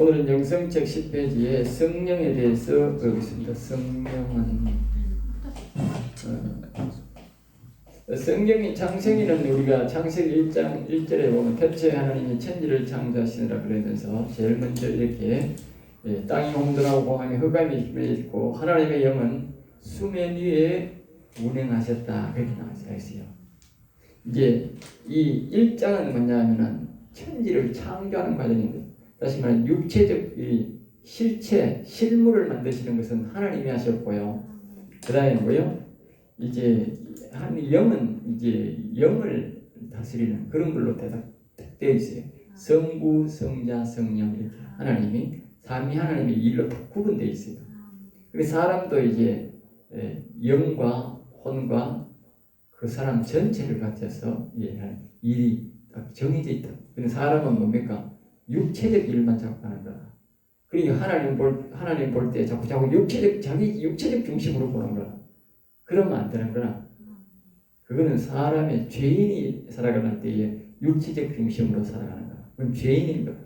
오늘은 영성책 10페이지에 성령에 대해서 배우겠습니다. 성경이 창세기는 우리가 창세기 1장 1절에 보면 태초에 하나님이 천지를 창조하시느라 그러면서 제일 먼저 이렇게 땅이 홍도하고 공함이 흑암이 힘에 있고 하나님의 영은 수면 위에 운행하셨다 그렇게 나와있어요. 이제 이 1장은 뭐냐면은 천지를 창조하는 과정입니다. 다시 말하면 육체적 실체, 실물을 만드시는 것은 하나님이 하셨고요. 그 다음에 뭐요? 이제 한 영은 이제 영을 다스리는 그런 걸로 되어 있어요. 성부, 성자, 성령 이렇게 하나님이 삼위 하나님의 일로 구분되어 있어요. 그래서 사람도 이제 영과 혼과 그 사람 전체를 갖춰서 일이 정해져 있다. 근데 사람은 뭡니까? 육체적 일만 자꾸 하는 거야. 그러니까 하나님 볼 때 자꾸 자기 육체적 중심으로 보는 거야. 그러면 안 되는 거야. 그거는 사람의 죄인이 살아가는 때에 육체적 중심으로 살아가는 거야. 그건 죄인인 거야.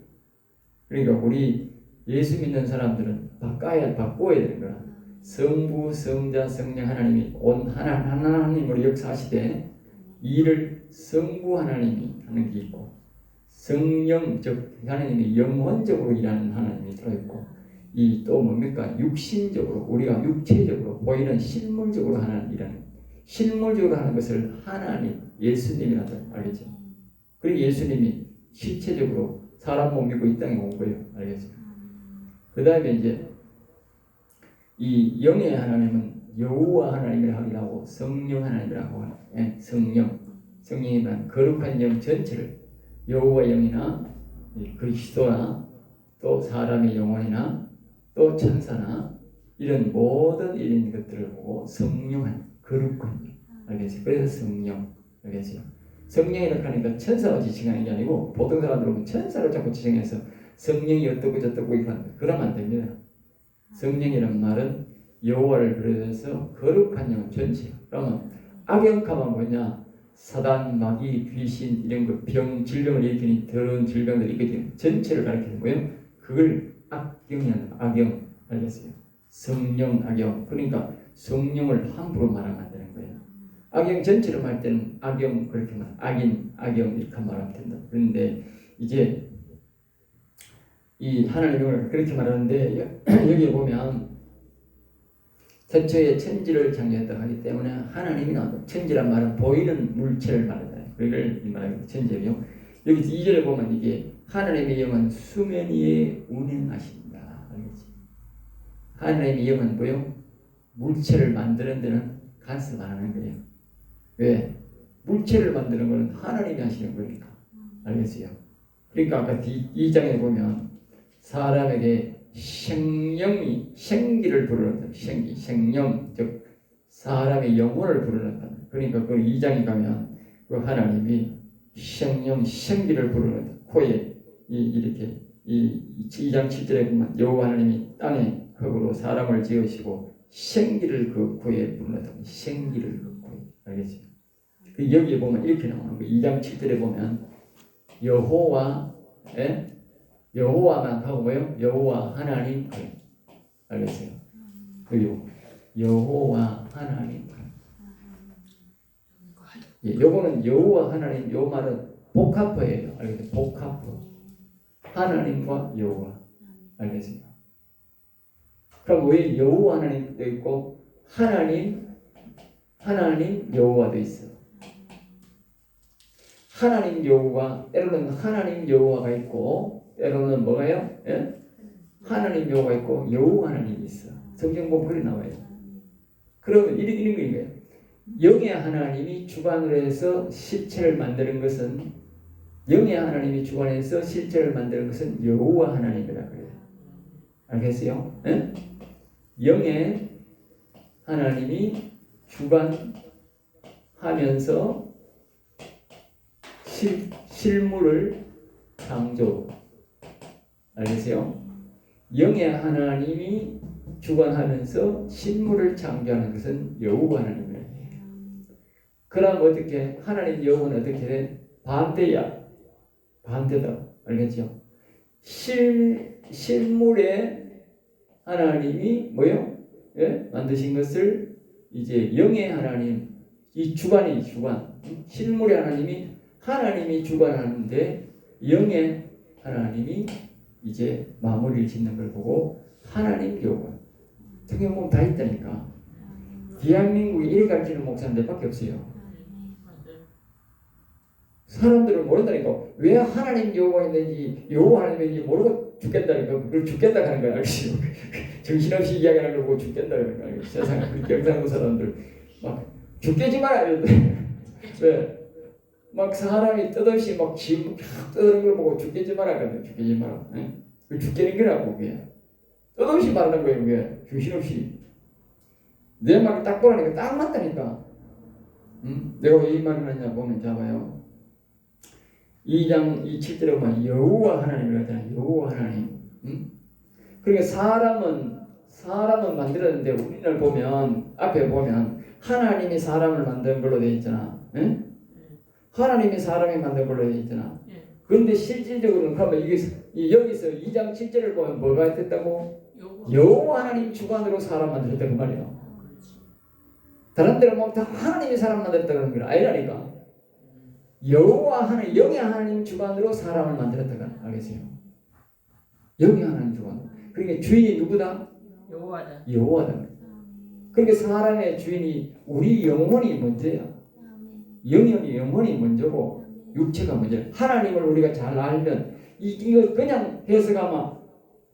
그러니까 우리 예수 믿는 사람들은 바꿔야 되는 거야. 성부, 성자, 성령 하나님이 온 하나님으로 역사하시되 이를 성부 하나님이 하는 게 있고 성령 즉 하나님이 영혼적으로 일하는 하나님이 들어있고 이 또 뭡니까 육신적으로 우리가 육체적으로 보이는 실물적으로 하는 일하는 실물적으로 하는 것을 하나님 예수님이라고 알겠죠? 그리고 예수님이 실체적으로 사람 몸 입고 이 땅에 온 거예요. 알겠죠? 그 다음에 이제 이 영의 하나님은 여호와 하나님이라고 하고 성령 하나님이라고 하고 성령이란 거룩한 영 전체를 여호와 영이나 그리스도나 또 사람의 영혼이나 또 천사나 이런 모든 이런 것들을 보고 성령한 거룩한 영 알겠어요? 그래서 성령 알겠어요? 성령이라고 하니까 천사가 지칭하는 게 아니고 보통 사람들은 천사를 자꾸 지칭해서 성령이 어떻고 저떻고 이렇게 하는 거예요. 그러면 안 됩니다. 성령이란 말은 여호와를 비롯해서 거룩한 영 전체. 그러면 악영가만 뭐냐? 사단, 마귀, 귀신 이런 거 질병을 일으키는 더러운 질병들 이렇게 전체를 가리키는 거예요. 그걸 악영 알겠어요? 성령 악영. 그러니까 성령을 함부로 말하면 안 되는 거예요. 악영 전체로 말 때는 악영 그렇게 말, 악영 이렇게 말하면 된다. 그런데 이제 이 하나님을 그렇게 말하는데 여기에 보면 태초에 천지를 창조했다고 하기 때문에 하나님이 나온다. 천지란 말은 보이는 물체를 말하잖아요. 그걸 말하는 천지예요. 여기 2절에 보면 이게 하나님의 영은 수면 위에 운행하신다. 알겠지? 하나님의 영은 뭐요? 물체를 만드는 데는 간섭 안 하는 거예요. 왜? 물체를 만드는 거는 하나님이 하시는 거니까. 알겠어요? 그러니까 아까 2장에 보면 사람에게 생기를 부르는 생령 즉 사람의 영혼을 부르는 그러니까 그 2장에 가면 그 하나님이 생기를 부르는 코에 이렇게 2장 7절에 보면 여호와 하나님이 땅에 흙으로 사람을 지으시고 생기를 그 코에 부르는 생기를 그 코에 알겠죠? 그 여기에 보면 이렇게 나오는 거 2장 7절에 보면 여호와만 하고 뭐요? 여호와 하나님 알겠어요? 그리고 여호와 하나님 요거는 여호와 하나님 요 말은 복합어예요. 알겠어요? 복합어 하나님과 여호와 알겠어요? 그럼 왜 여호와 하나님도 있고 하나님 여호와도 있어? 하나님 여호와 때로는 하나님 여호와가 있고 때로는 뭐가요? 예? 하나님 여호와가 있고 여호와 하나님이 있어. 성경 보면 그렇게 나와요. 그러면 이런 거예요. 영의 하나님이 주관을 해서 실체를 만드는 것은 여호와 하나님이라 그래요. 알겠어요? 예? 영의 하나님이 주관하면서 실물을 창조 알겠어요? 영의 하나님이 주관하면서 실물을 창조하는 것은 여호와 하나님이에요. 그럼 어떻게 하나님 여호와는 어떻게 돼? 반대야. 반대다. 알겠죠? 실물의 하나님이 뭐요? 예? 만드신 것을 이제 영의 하나님, 이 주관이 주관, 실물의 하나님이 주관하는데 영의 하나님이 이제 마무리를 짓는 걸 보고 하나님 교훈. 성경 보면 다 있다니까. 대한민국에 이래 가르치는 목사는 내 밖에 없어요. 사람들은 모른다니까. 왜 하나님 여호와 있는지 여호와 하나님인지 모르고 죽겠다니까. 그걸 죽겠다 하는 거야. 알겠어요? 정신없이 이야기하는 걸 보고 죽겠다 하는 거야. 세상에 우리 경상도 사람들 막 죽겠지 마라 이러더니 왜? 막 사람이 뜻없이 막 짐 떠드는 걸 보고 죽겠지 마라 그러는데 죽겠지 마라. 그 죽겠는 거라고 그게. 뜻없이 말하는 거예요 그게. 정신없이. 내 말을 딱 보라니까 딱 맞다니까. 내가 왜 이 말을 하냐 보면 잡아요. 2장 7절에 보면 여호와 하나님을 하잖아요. 여호와 하나님. 그러니까 사람은 만들었는데 우리를 보면 앞에 보면 하나님이 사람을 만든 걸로 되어 있잖아. 응? 하나님이 사람이 만든 걸로 되어 있잖아. 그런데 실질적으로는 그러면 여기서 2장 7절을 보면 뭐가 됐다고? 여호와 하나님 주관으로 사람 만들었다고 말이야. 다른 데로 보면 다 하나님이 사람 만들었다는 건 아니라니까. 여호와 하나님, 영의 하나님 주관으로 사람을 만들었다가 알겠어요? 영의 하나님 주관. 그러니까 주인이 누구다? 여호와다. 여호와다. 그러니까 사람의 주인이 우리 영혼이 먼저야. 영혼이 먼저고 육체가 먼저야. 하나님을 우리가 잘 알면 이거 그냥 해석하면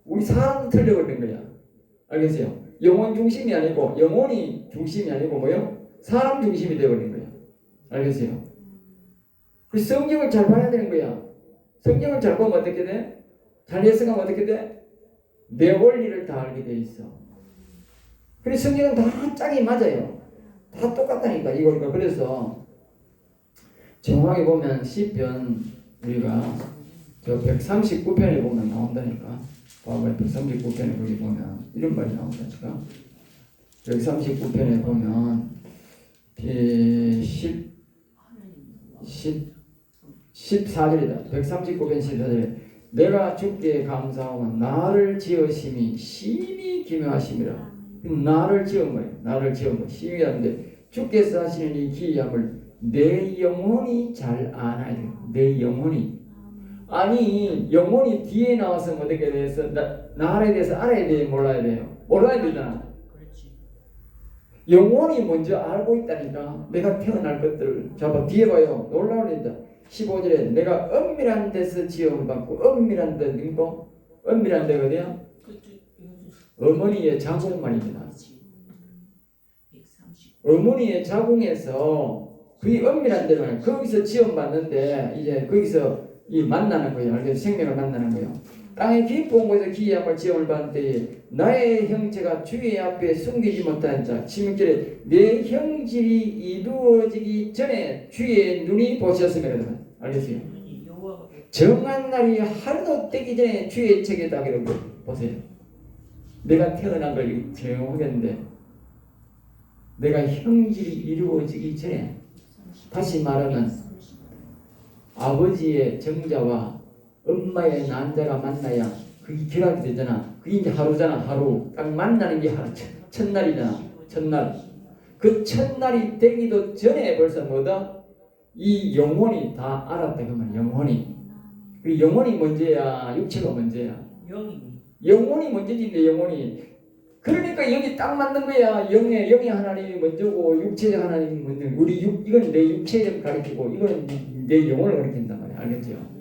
우리 사람도 틀려버리는 거야. 알겠어요? 영혼 중심이 아니고 영혼이 중심이 아니고 뭐요? 사람 중심이 되어버린 거야. 알겠어요? 그 성경을 잘 봐야 되는 거야. 성경을 잘 보면 어떻게 돼? 잘 해석하면 어떻게 돼? 내 원리를 다 알게 돼 있어. 그래서 성경은 다 짝이 맞아요. 다 똑같다니까 이거니까. 그래서 정확히 보면 시편 우리가 저 139편에 보면 나온다니까. 봐봐요. 139편에 거기 보면 이런 말이 나온다니까. 139편에 보면 14절이다. 139편 14절에 내가 주께 감사하면 나를 지으심이 심히 기묘하심이라. 나를 지은 거예요. 나를 지은 거. 심히 하는데 주께서 하시는 이 기이함을 내 영혼이 잘 아나야 돼요. 내 영혼이. 아니 영혼이 뒤에 나와서 어떻게 돼서 나에 대해서 알아야 돼요? 몰라야 돼요? 몰라야 되잖아. 영혼이 먼저 알고 있다니까. 내가 태어날 것들을 잡아 뒤에 봐요. 놀라운다. 15절에 내가 은밀한 데서 지음을 받고 은밀한 데 누구? 은밀한 데가 어디야? 어머니의 자궁 말입니다. 어머니의 자궁에서 그 은밀한 데는 거기서 지음 받는데 이제 거기서 이 만나는 거예요. 알겠죠? 생명을 만나는 거예요. 땅의 깊은 곳에서 기이함을 지음을 받을 때에 나의 형체가 주의 앞에 숨기지 못한 자 16절에 내 형질이 이루어지기 전에 주의 눈이 보셨음이라. 알겠어요? 정한 날이 하루도 떼기 전에 주의 책에 다 기록을 보세요. 내가 태어난 걸 조용하겠는데 내가 형질이 이루어지기 전에 다시 말하면 아버지의 정자와 엄마의 난자가 만나야 그게 결합이 되잖아. 그게 이제 하루잖아. 하루 딱 만나는 게 하루 첫날이잖아. 첫날. 그 첫날이 되기도 전에 벌써 뭐다? 이 영혼이 다 알았다. 그러면 영혼이. 그 영혼이 먼저야 육체가 먼저야? 영혼이 먼저지. 내 영혼이. 그러니까 여기 딱 맞는 거야. 영의 하나님이 먼저고 육체의 하나님이 먼저고. 이건 내 육체를 가리키고 이건 내 영혼을 가리킨단 말이야. 알겠죠?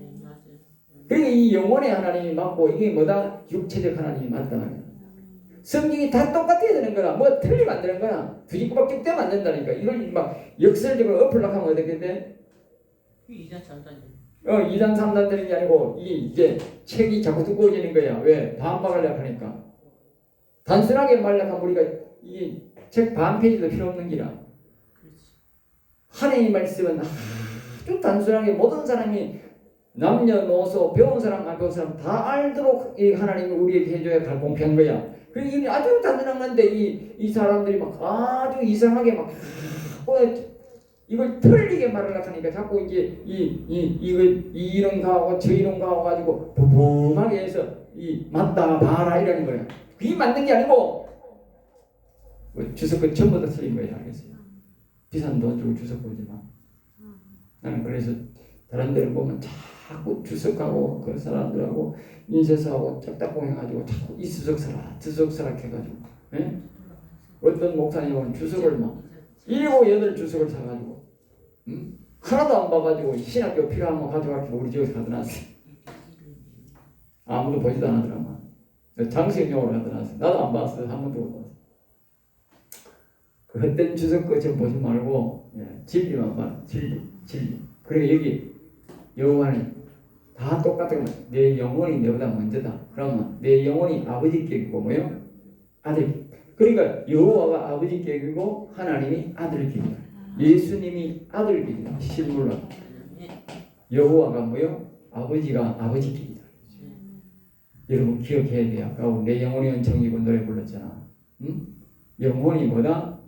그러니까 이 영혼의 하나님이 맞고 이게 뭐다? 육체적 하나님이 맞단 말이야. 성경이 다 똑같아야 되는 거라. 뭐 틀리면 안 되는 거야. 뒤집박죽 되면 안 된다니까. 이걸 막 역설적으로 엎으려고 하면 어떻게 돼? 2단 3단. 2단 3단 되는 게 아니고 이제 책이 자꾸 두꺼워지는 거야. 왜? 반박하려고 하니까. 단순하게 말하려고 하면 우리가 이 책 반 페이지도 필요 없는 기라. 하나님의 말씀은 아주 단순하게 모든 사람이 남녀노소 배운 사람 안 배운 사람 다 알도록 이 하나님이 우리에게 해줘야 갈 공평한 거야. 그리고 이게 아주 단순한 건데 이 사람들이 막 아주 이상하게 막 이걸 틀리게 말하려고 하니까 자꾸 이제 이런 거하고 저 이런 거하고 가지고 부부하게 해서 맞다 봐라 이러는 거예요. 그게 맞는 게 아니고 주석은 전부 다 틀린 거예요. 알겠어요? 비싼 돈 주고 주석 보지 마. 나는 그래서 다른 데를 보면 자꾸 주석하고 그 사람들하고 인쇄사하고 짝짝꿍해가지고 자꾸 이 주석서라 주석서라 해가지고 예? 어떤 목사님은 주석을 막 7, 8 주석을 사가지고 하나도 안 봐가지고 신학교 필요하면 가져갈게 우리 집에서 가져놨어. 아무도 보지도 안 하더라만. 장식용으로 가져놨어. 나도 안 봤어. 한 번도 못 봤어. 그 헛된 주석 거 좀 보지 말고 진리만 봐. 진리. 그리고 여기 여호와는 다 똑같은 거야. 내 영혼이 내보다 먼저다. 그러면 내 영혼이 아버지 격이고 뭐요? 아들. 그러니까 여호와가 아버지 격이고 하나님이 아들 격이다. 예수님이 아들 격이다. 실물로. 여호와가 뭐요? 아버지가 아버지 격이다. 여러분 기억해야 돼요. 아까 내 영혼이 은총이고 노래 불렀잖아. 응? 영혼이 뭐다?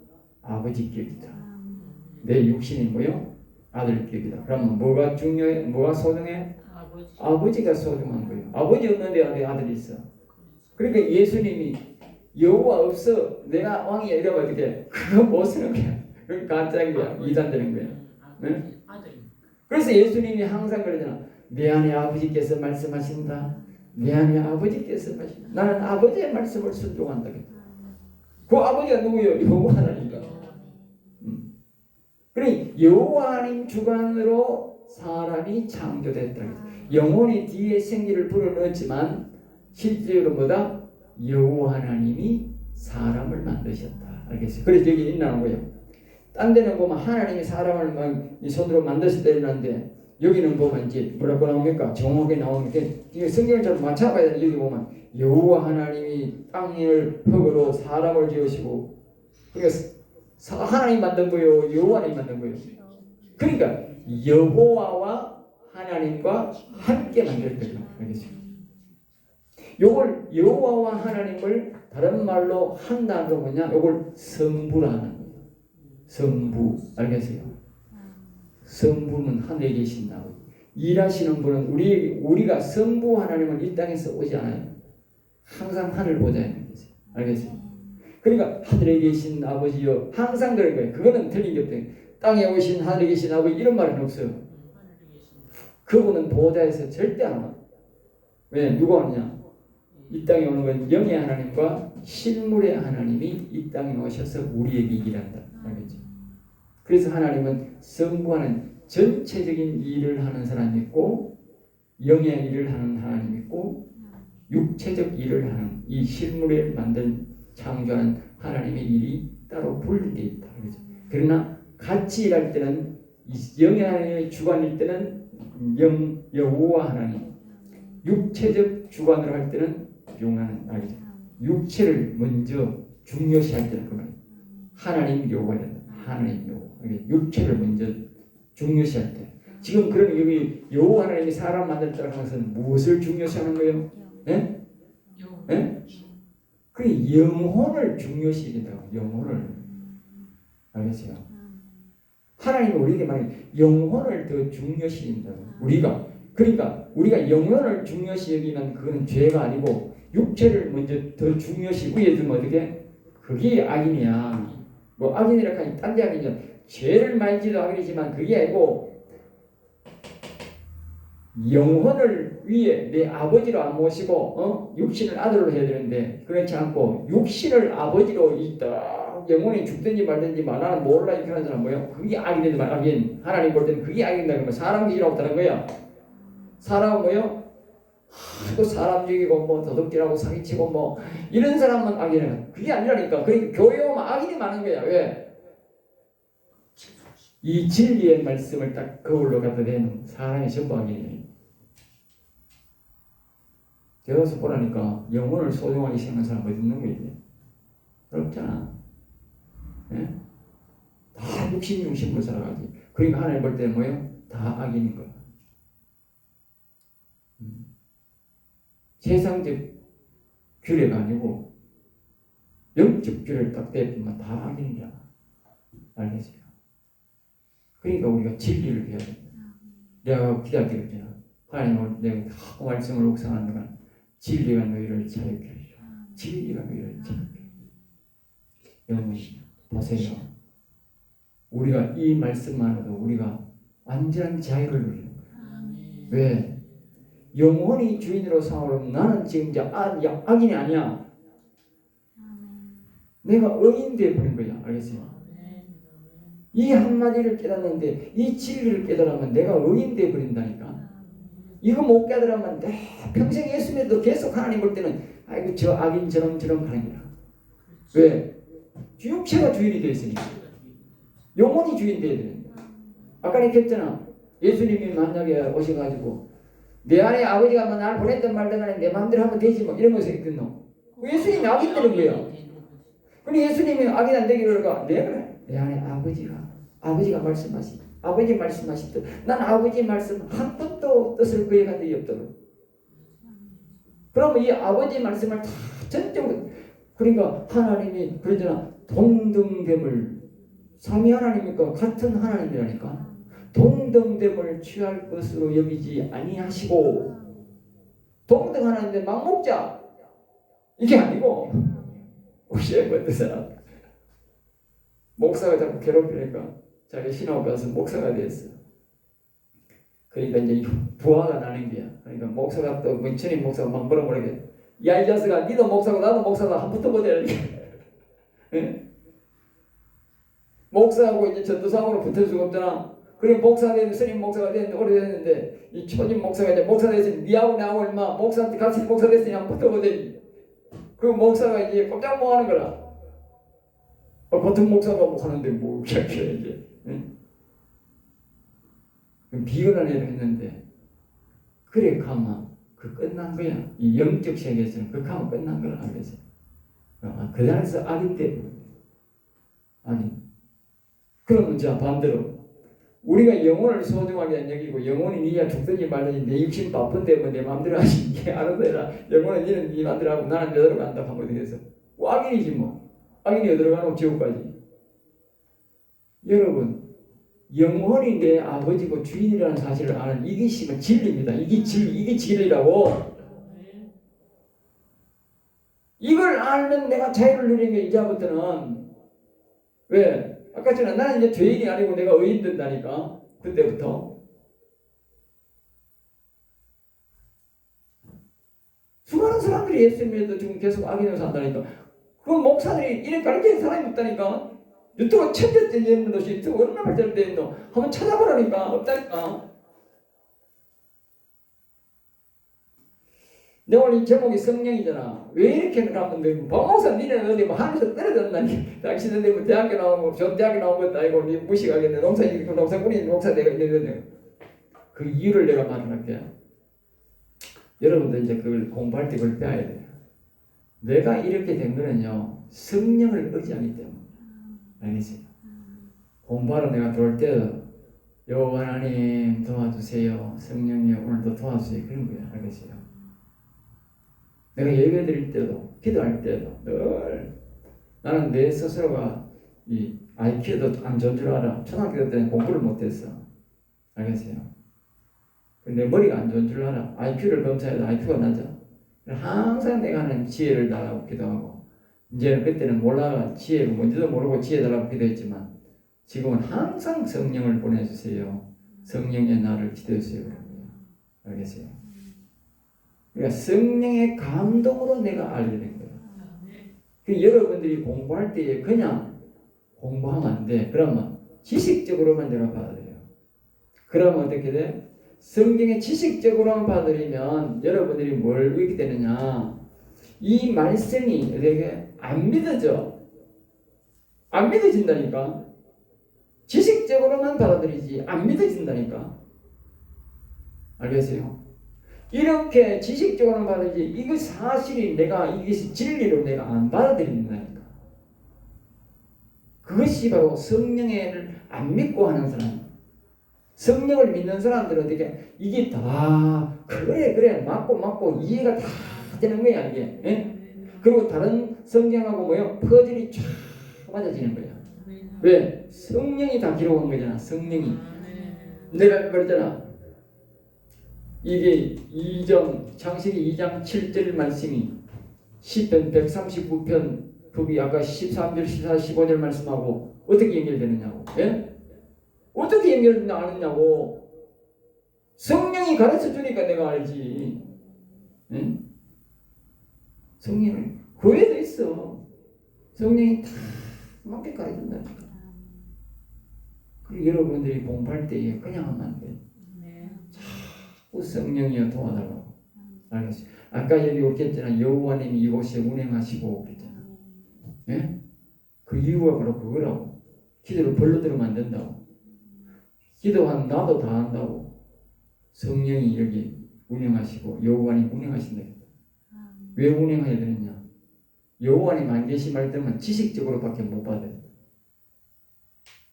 아버지 격이다. 내 육신이 뭐요? 아들 격이다. 그러면 뭐가 중요해? 뭐가 소중해? 아버지가 소중한 거예요. 아버지 없는데 내 아들이 있어. 그러니까 예수님이 여호와 없어 내가 왕이야 이러면 어떻게 그거 못 쓰는 거야. 그게 가짜이야. 이단되는 거야. 네? 그래서 예수님이 항상 그러잖아. 내 안에 아버지께서 말씀하신다. 내 안에 아버지께서 말씀하신다. 나는 아버지의 말씀을 순종한다. 그 아버지가 누구예요? 여호와 하나님이다. 그러니 여호와 하나님 주관으로 사람이 창조됐다. 영혼이 뒤에 생기를 불어넣었지만 실제로 뭐다? 여호와 하나님이 사람을 만드셨다. 알겠어요? 그래서 여기 있나는 거예요. 딴 데는 보면 하나님이 사람을 막 손으로 만드셨다 이러는데 여기는 보면 이제 뭐라고 나옵니까? 정확하게 나오니까 이게 성경을 잘 맞춰봐야 돼. 여기 보면 여호와 하나님이 땅을 흙으로 사람을 지으시고 그러니까 하나님 만든 거예요? 여호와 하나님 만든 거예요? 그러니까 여호와와 하나님과 함께 만들었다. 알겠어요? 요걸 여호와와 하나님을 다른 말로 한다는 거 뭐냐? 요걸 성부라는 거예요. 성부. 알겠어요? 성부는 하늘에 계신 아버지. 일하시는 분은 우리가 성부 하나님은 이 땅에서 오지 않아요. 항상 하늘 보좌에 계세요. 알겠어요? 그러니까 하늘에 계신 아버지요. 항상 그런 거예요. 그거는 틀린 게 없대요. 땅에 오신 하늘에 계신 아버지 이런 말은 없어요. 그분은 보좌에서 절대 안 와. 왜? 누가 오느냐? 이 땅에 오는 건 영의 하나님과 실물의 하나님이 이 땅에 오셔서 우리에게 일한다. 알겠죠? 그래서 하나님은 성부하는 전체적인 일을 하는 사람이 있고 영의 일을 하는 하나님이 있고 육체적 일을 하는 이 실물을 만든 창조한 하나님의 일이 따로 분리되어 있다. 알겠죠? 그러나 같이 일할 때는 영의 하나님의 주관일 때는 여호와 하나님 육체적 주관으로 할 때는 용하는 알겠죠? 육체를 먼저 중요시할 때는 그 말이에요. 하나님 여호와야 된다. 하나님 여호와. 육체를 먼저 중요시할 때. 지금 그러면 여기 여호와 하나님이 사람 만들었다는 것은 무엇을 중요시하는 거예요? 예? 예? 그 영혼을 중요시해야 된다고. 영혼을. 알겠어요? 하나님이 우리에게 말해 영혼을 더 중요시 여긴다고. 우리가. 그러니까 우리가 영혼을 중요시 여기면 그건 죄가 아니고 육체를 먼저 더 중요시 위에 두면 어떻게? 그게 악인이야. 뭐 악인이라 하니 딴 데 악인이야. 죄를 만지도 악인이지만 그게 아니고 영혼을 위에 내 아버지로 안 모시고 육신을 아들로 해야 되는데 그렇지 않고 육신을 아버지로 있다. 영혼이 죽든지 말든지 나는 몰라 이렇게 하는 사람 뭐예요? 그게 악인이든 악인. 하나님 볼 때는 그게 악인이다 그러면 사람 기질하고 다른 거야. 사람은 뭐예요? 또 사람 죽이고 뭐 도둑질하고 사기치고 뭐 이런 사람만 악인이야. 그게 아니라니까. 그러니까 교회 오면 악인이 많은 거야. 왜? 이 진리의 말씀을 딱 거울로 갖다 대는 사람이 전부 악인이에요. 되어서 보라니까 영혼을 소중하게 생각하는 사람 어디 있는 거예요? 어렵잖아. 예? 다 육신으로 살아가지. 그러니까 하나님 볼 때는 뭐예요? 다 악인인 거야. 세상적 규례가 아니고 영적 규례를 딱 대보면 다 악인이야. 알겠어요? 그러니까 우리가 진리를 배워야 된다. 내가 기도할 때 그랬잖아. 하나님 내가 자꾸 말씀을 묵상하는 동안 진리가 너희를 자유케 하리라. 진리가 너희를 자유케 하리라. 여러분 보세요. 우리가 이 말씀만으로도 우리가 완전한 자유를 누리는 거야. 왜? 영원히 주인으로 삼으면 나는 지금 이제 악인이 아니야. 내가 의인 되어버린 거야. 알겠어요? 이 한마디를 깨닫는데 이 진리를 깨달으면 내가 의인 되어버린다니까. 이거 못 깨달으면 내 평생 예수 믿어도 계속 하나님 볼 때는 아이고 저 악인 저런 하는 거야. 왜? 육체가 주인이 되어 있으니까. 영혼이 주인 되어야 되는 거야. 아까 얘기했잖아. 예수님이 만약에 오셔가지고 내 안에 아버지가 나를 보냈든 말든 간에 내 마음대로 하면 되지 뭐 이런 것을 있겠노. 예수님이 악인 되는 거야. 근데 예수님이 악인 안 되기를 가. 내 안에 아버지가 말씀하시. 아버지 말씀하시듯 난 아버지 말씀 한 번도 뜻을 그에 간 적이 없다고. 그러면 이 아버지 말씀을 다 전적으로 그러니까 하나님이 그러잖아. 동등됨을 삼위 하나님이니까 같은 하나님이라니까. 동등됨을 취할 것으로 여기지 아니하시고 동등하는데 막 먹자 이게 아니고 혹시 어떤 사람 목사가 자꾸 괴롭히니까 자기 신하고 가서 목사가 됐어. 그러니까 이제 부하가 나는 거야. 그러니까 목사가 또 문천인 목사가 막 뭐라 그러게. 야 이 자식아 니도 목사고 나도 목사다 한 붙어보자 이렇게. 목사하고 이제 전도사하고는 붙을 수가 없잖아. 그래 목사가 되는 스님 목사가 되는데 오래됐는데 이 초진 목사가 이제 목사 됐으니 니하고 나하고 얼마 목사한테 같이 목사 됐으니 한번 붙어보자. 그 목사가 이제 꼼짝 못 하는 거라. 같은 목사가 뭐 하는데 뭐 이렇게 이제. 비근한 일을 했는데 그래 가면 그 끝난 거야. 이 영적 세계에서는 그 가면 끝난 걸 알겠어요. 그 자리에서 악인 때 악인. 그러면 자 반대로 우리가 영혼을 소중하게 안 여기고 영혼이 니가 죽든지 말든지 내 육신 바쁜데 뭐 내 마음대로 하지 이게 알아서 해라. 영혼은 니는 니 마음대로 하고 나는 내대로 간다 하면 되겠어. 뭐 악인이지 뭐. 악인이 어디로 가노? 지옥까지. 여러분 영혼이 내 아버지고 주인이라는 사실을 아는 이게 진리입니다. 이게 진리라고. 이걸 알면 내가 자유를 누리는 게 이제부터는 왜? 아까 전에 나는 이제 죄인이 아니고 내가 의인 된다니까. 그때부터 수많은 사람들이 예수님에도 지금 계속 악인으로 산다니까. 그 목사들이 이렇게 가르치는 사람이 없다니까. 유튜브 천재째 있는 것이 유튜브 얼마나 발전되어 있노? 한번 찾아보라니까. 없다니까. 내 오늘 이 제목이 성령이잖아. 왜 이렇게 나왔는데 박목사 니네 어디 뭐 하늘에서 떨어졌나니? 당신은 뭐 대학교 나오고 좋은 대학교 나온 것도 아니고 니 무식하겠네. 농사꾼이 목사 내가 있는데 그 이유를 내가 말할게요. 여러분들 이제 그걸 공부할 때 그걸 배워야 돼요. 내가 이렇게 된 거는요 성령을 의지하기 때문에. 알겠어요? 공부하러 내가 들어올 때도 여호와 하나님 도와주세요. 성령님 오늘도 도와주세요. 그런 거야. 알겠어요? 내가 예배 드릴 때도 기도할 때도 늘 나는 내 스스로가 이 IQ도 안 좋은 줄 알아. 초등학교 때는 공부를 못했어. 알겠어요? 내 머리가 안 좋은 줄 알아. IQ를 검사해도 IQ가 낮아. 항상 내가 하는 지혜를 달라고 기도하고 이제는 그때는 몰라가 지혜가 뭔지도 모르고 지혜 달라고 기도했지만 지금은 항상 성령을 보내주세요. 성령의 나를 기도해주세요. 알겠어요? 그러니까 성령의 감동으로 내가 알게 된 거예요. 그 여러분들이 공부할 때 그냥 공부하면 안 돼. 그러면 지식적으로만 내가 받아들여요. 그러면 어떻게 돼? 성경의 지식적으로만 받아들이면 여러분들이 뭘 읽게 되느냐? 이 말씀이 되게 안 믿어져. 안 믿어진다니까. 지식적으로만 받아들이지 안 믿어진다니까. 알겠어요? 이렇게 지식적으로만 받아들이지 이거 사실이 이것이 진리로 내가 안 받아들인다니까. 그것이 바로 성령을 안 믿고 하는 사람. 성령을 믿는 사람들은 어떻게 이게 다 그래 맞고 이해가 다 되는 거야 이게. 예? 그리고 다른 성경하고 퍼즐이 쫙 맞아지는 거야. 왜? 성령이 다 기록한 거잖아. 성령이. 아멘. 내가 그러잖아. 이게 창세기 2장 7절 말씀이 시편 139편 거기 아까 13절, 14, 15절 말씀하고 어떻게 연결되느냐고. 예? 어떻게 연결되느냐 아느냐고. 성령이 가르쳐 주니까 내가 알지. 예? 성령을 교회도 있어. 성령이 다 맞게 가르쳐준다니까. 그리고 여러분들이 공부할 때 그냥 하면 안 돼. 자꾸 성령이여 도와달라고. 알겠어요. 아까 여기 오겠잖아. 여호와님이 이곳에 운행하시고 그랬잖아. 예? 그 이유가 바로 그거라고. 기도를 벌로 들으면 안 된다고. 기도한 나도 다 한다고. 성령이 여기 운행하시고 여호와님 운행하신다. 왜 운행해야 되느냐? 여호와님 안 계시말 때면 지식적으로밖에 못 받아요.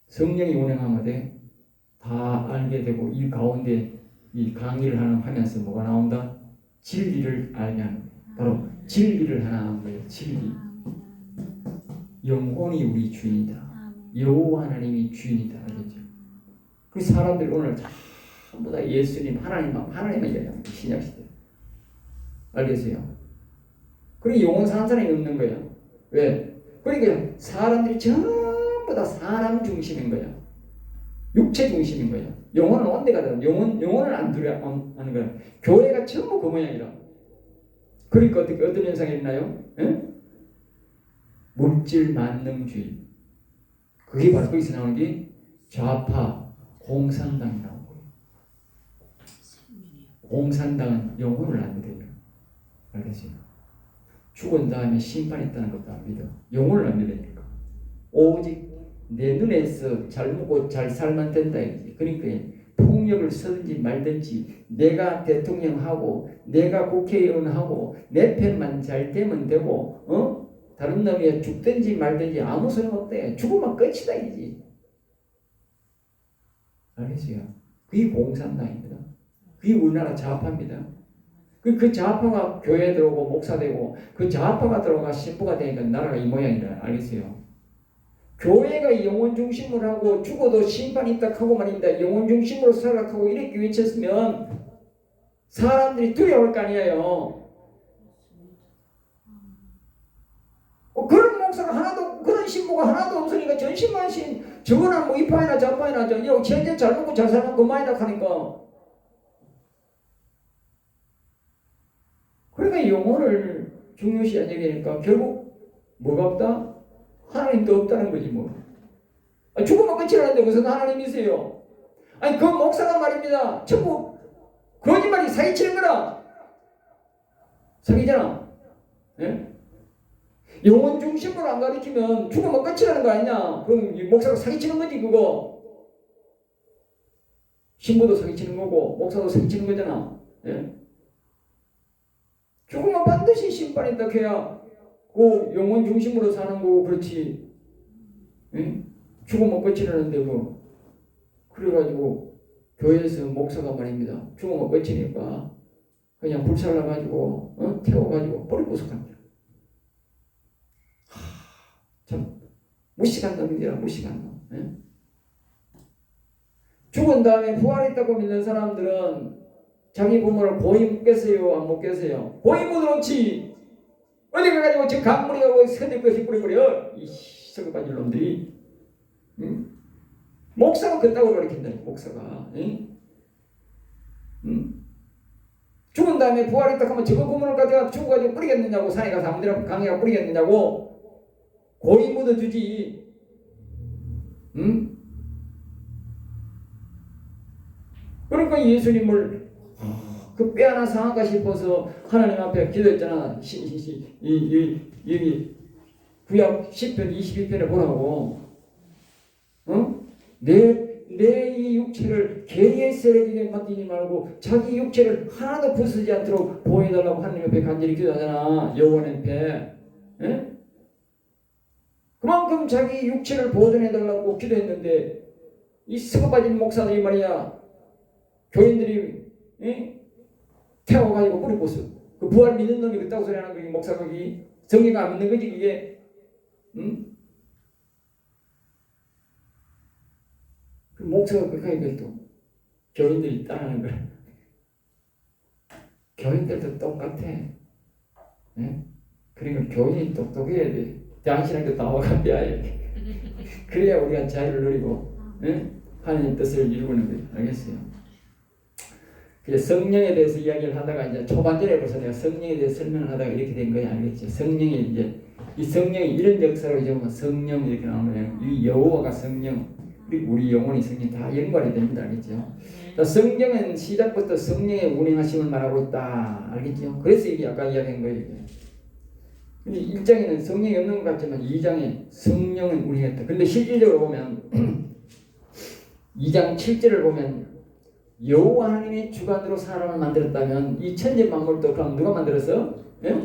성령이 운행하면 다 알게 되고 이 가운데 이 강의를 하면서 뭐가 나온다? 진리를 알게 하는 거예요. 바로 진리를 하나 하는 거예요. 진리. 영혼이 우리 주인이다. 여호와 하나님이 주인이다. 알겠죠? 그 사람들이 오늘 전부 다 예수님 하나님만 얘기합니다. 신약시대. 알겠어요? 그리고 영혼 사는 사람이 없는 거예요. 왜? 그러니까 사람들이 전부 다 사람 중심인 거야. 육체 중심인 거야. 영혼은 언제가 돼? 영혼을 안 두려워하는 거야. 교회가 전부 그 모양이라. 그러니까 어떤 현상이 있나요? 예? 물질 만능주의. 그게 바로 거기서 나오는 게 좌파 공산당이 나오는 거예요. 공산당은 영혼을 안 믿어요. 알겠어요? 죽은 다음에 심판이 있다는 것도 안 믿어. 영혼을 안 믿으니까. 오직 내 눈에서 잘 먹고 잘 살면 된다. 그러니까 폭력을 쓰든지 말든지 내가 대통령하고 내가 국회의원하고 내 편만 잘 되면 되고 다른 놈이 죽든지 말든지 아무 소용없대. 죽으면 끝이다 이지. 알겠어요? 그게 공산당입니다. 그게 우리나라 좌파입니다. 그 좌파가 교회에 들어오고 목사 되고 그 좌파가 들어가 신부가 되니까 나라가 이 모양이라. 알겠어요? 교회가 영혼 중심으로 하고 죽어도 심판이 있다 하고 말입니다. 영혼 중심으로 생각하고 이렇게 외쳤으면 사람들이 두려울 거 아니에요. 그런 목사가 하나도 그런 신부가 하나도 없으니까 전신만신 저거는 뭐 이파이나 좌파이나 저 현재 잘 먹고 잘 살면 그만이다 하니까. 그러니까 영혼을 중요시 여기니까 결국 뭐가 없다? 하나님도 없다는 거지 뭐. 죽으면 끝이라는데 무슨 하나님이 있어요? 아니 그 목사가 말입니다. 전부 거짓말이 사기치는 거라. 사기잖아. 예? 영혼 중심으로 안 가르치면 죽으면 끝이라는 거 아니냐? 그럼 이 목사가 사기치는 거지 그거. 신부도 사기치는 거고 목사도 사기치는 거잖아. 예? 죽으면 반드시 심판이 있다 해야 그 영혼 중심으로 사는 거고 그렇지. 응? 죽으면 끝이라는데 뭐 그래가지고 교회에서 목사가 말입니다. 죽으면 끝이니까 그냥 불살라가지고 태워가지고 뿌리부석합니다. 참 무식한 놈이라 무식한 놈. 예? 죽은 다음에 부활했다고 믿는 사람들은 자기 부모를 고이 묻겠어요? 안 묻겠어요? 고이 묻어놓지. 어디 가가지고 지금 강물이 가고 새들 것이 뿌리뿌려. 이 썩어빠질 놈들이. 응? 목사가 그따구로 가르친다. 목사가. 응? 응? 죽은 다음에 부활했다 하면 저거 부모를 가져가 죽어가지고 뿌리겠느냐고. 산에 가서 아무데나 강에가 뿌리겠느냐고. 고이 묻어주지. 응? 그러니까 예수님을 그 빼앗아 상할까 싶어서 하나님 앞에 기도했잖아. 여기 구약 10편 22편에 보라고. 내 이 육체를 개의 쓰레기에 맡기지 말고 자기 육체를 하나도 부수지 않도록 보호해달라고 하나님 앞에 간절히 기도하잖아. 여호와 앞에. 예? 그만큼 자기 육체를 보존해달라고 기도했는데 이 썩어빠진 목사들이 말이야. 교인들이 태워가지고 뿌리 부수. 그 부활 믿는 놈이 그따구 소리 하는 거지. 목사 거기 정의가 안 믿는 거지 그게. 응? 그 목사가 그러니까 또 교인들이 따라하는 거야. 교인들도 똑같아. 예? 그러니까 교인이 똑똑해야 돼. 당신한테 나와가 빼야 돼. 그래야 우리가 자유를 누리고 예? 하나님 뜻을 이루는 거예요. 알겠어요? 그래서 성령에 대해서 이야기를 하다가 이제 초반절에 벌써 내가 성령에 대해서 설명을 하다가 이렇게 된 거야. 알겠죠? 성령이 이제 이 성령이 이런 역사로 이제 성령 이렇게 나오는 거예요. 이 여호와가 성령, 그리고 우리 영혼이 성령 다 연관이 됩니다. 알겠죠? 성경은 시작부터 성령의 운행하심을 말하고 있다. 알겠죠? 그래서 이게 아까 이야기한 거예요. 근데 1장에는 성령이 없는 것 같지만 2장에 성령은 운행했다. 근데 실질적으로 보면 2장 7절을 보면 여호와 하나님이 주관으로 사람을 만들었다면 이 천지 만물도 그럼 누가 만들었어? 예?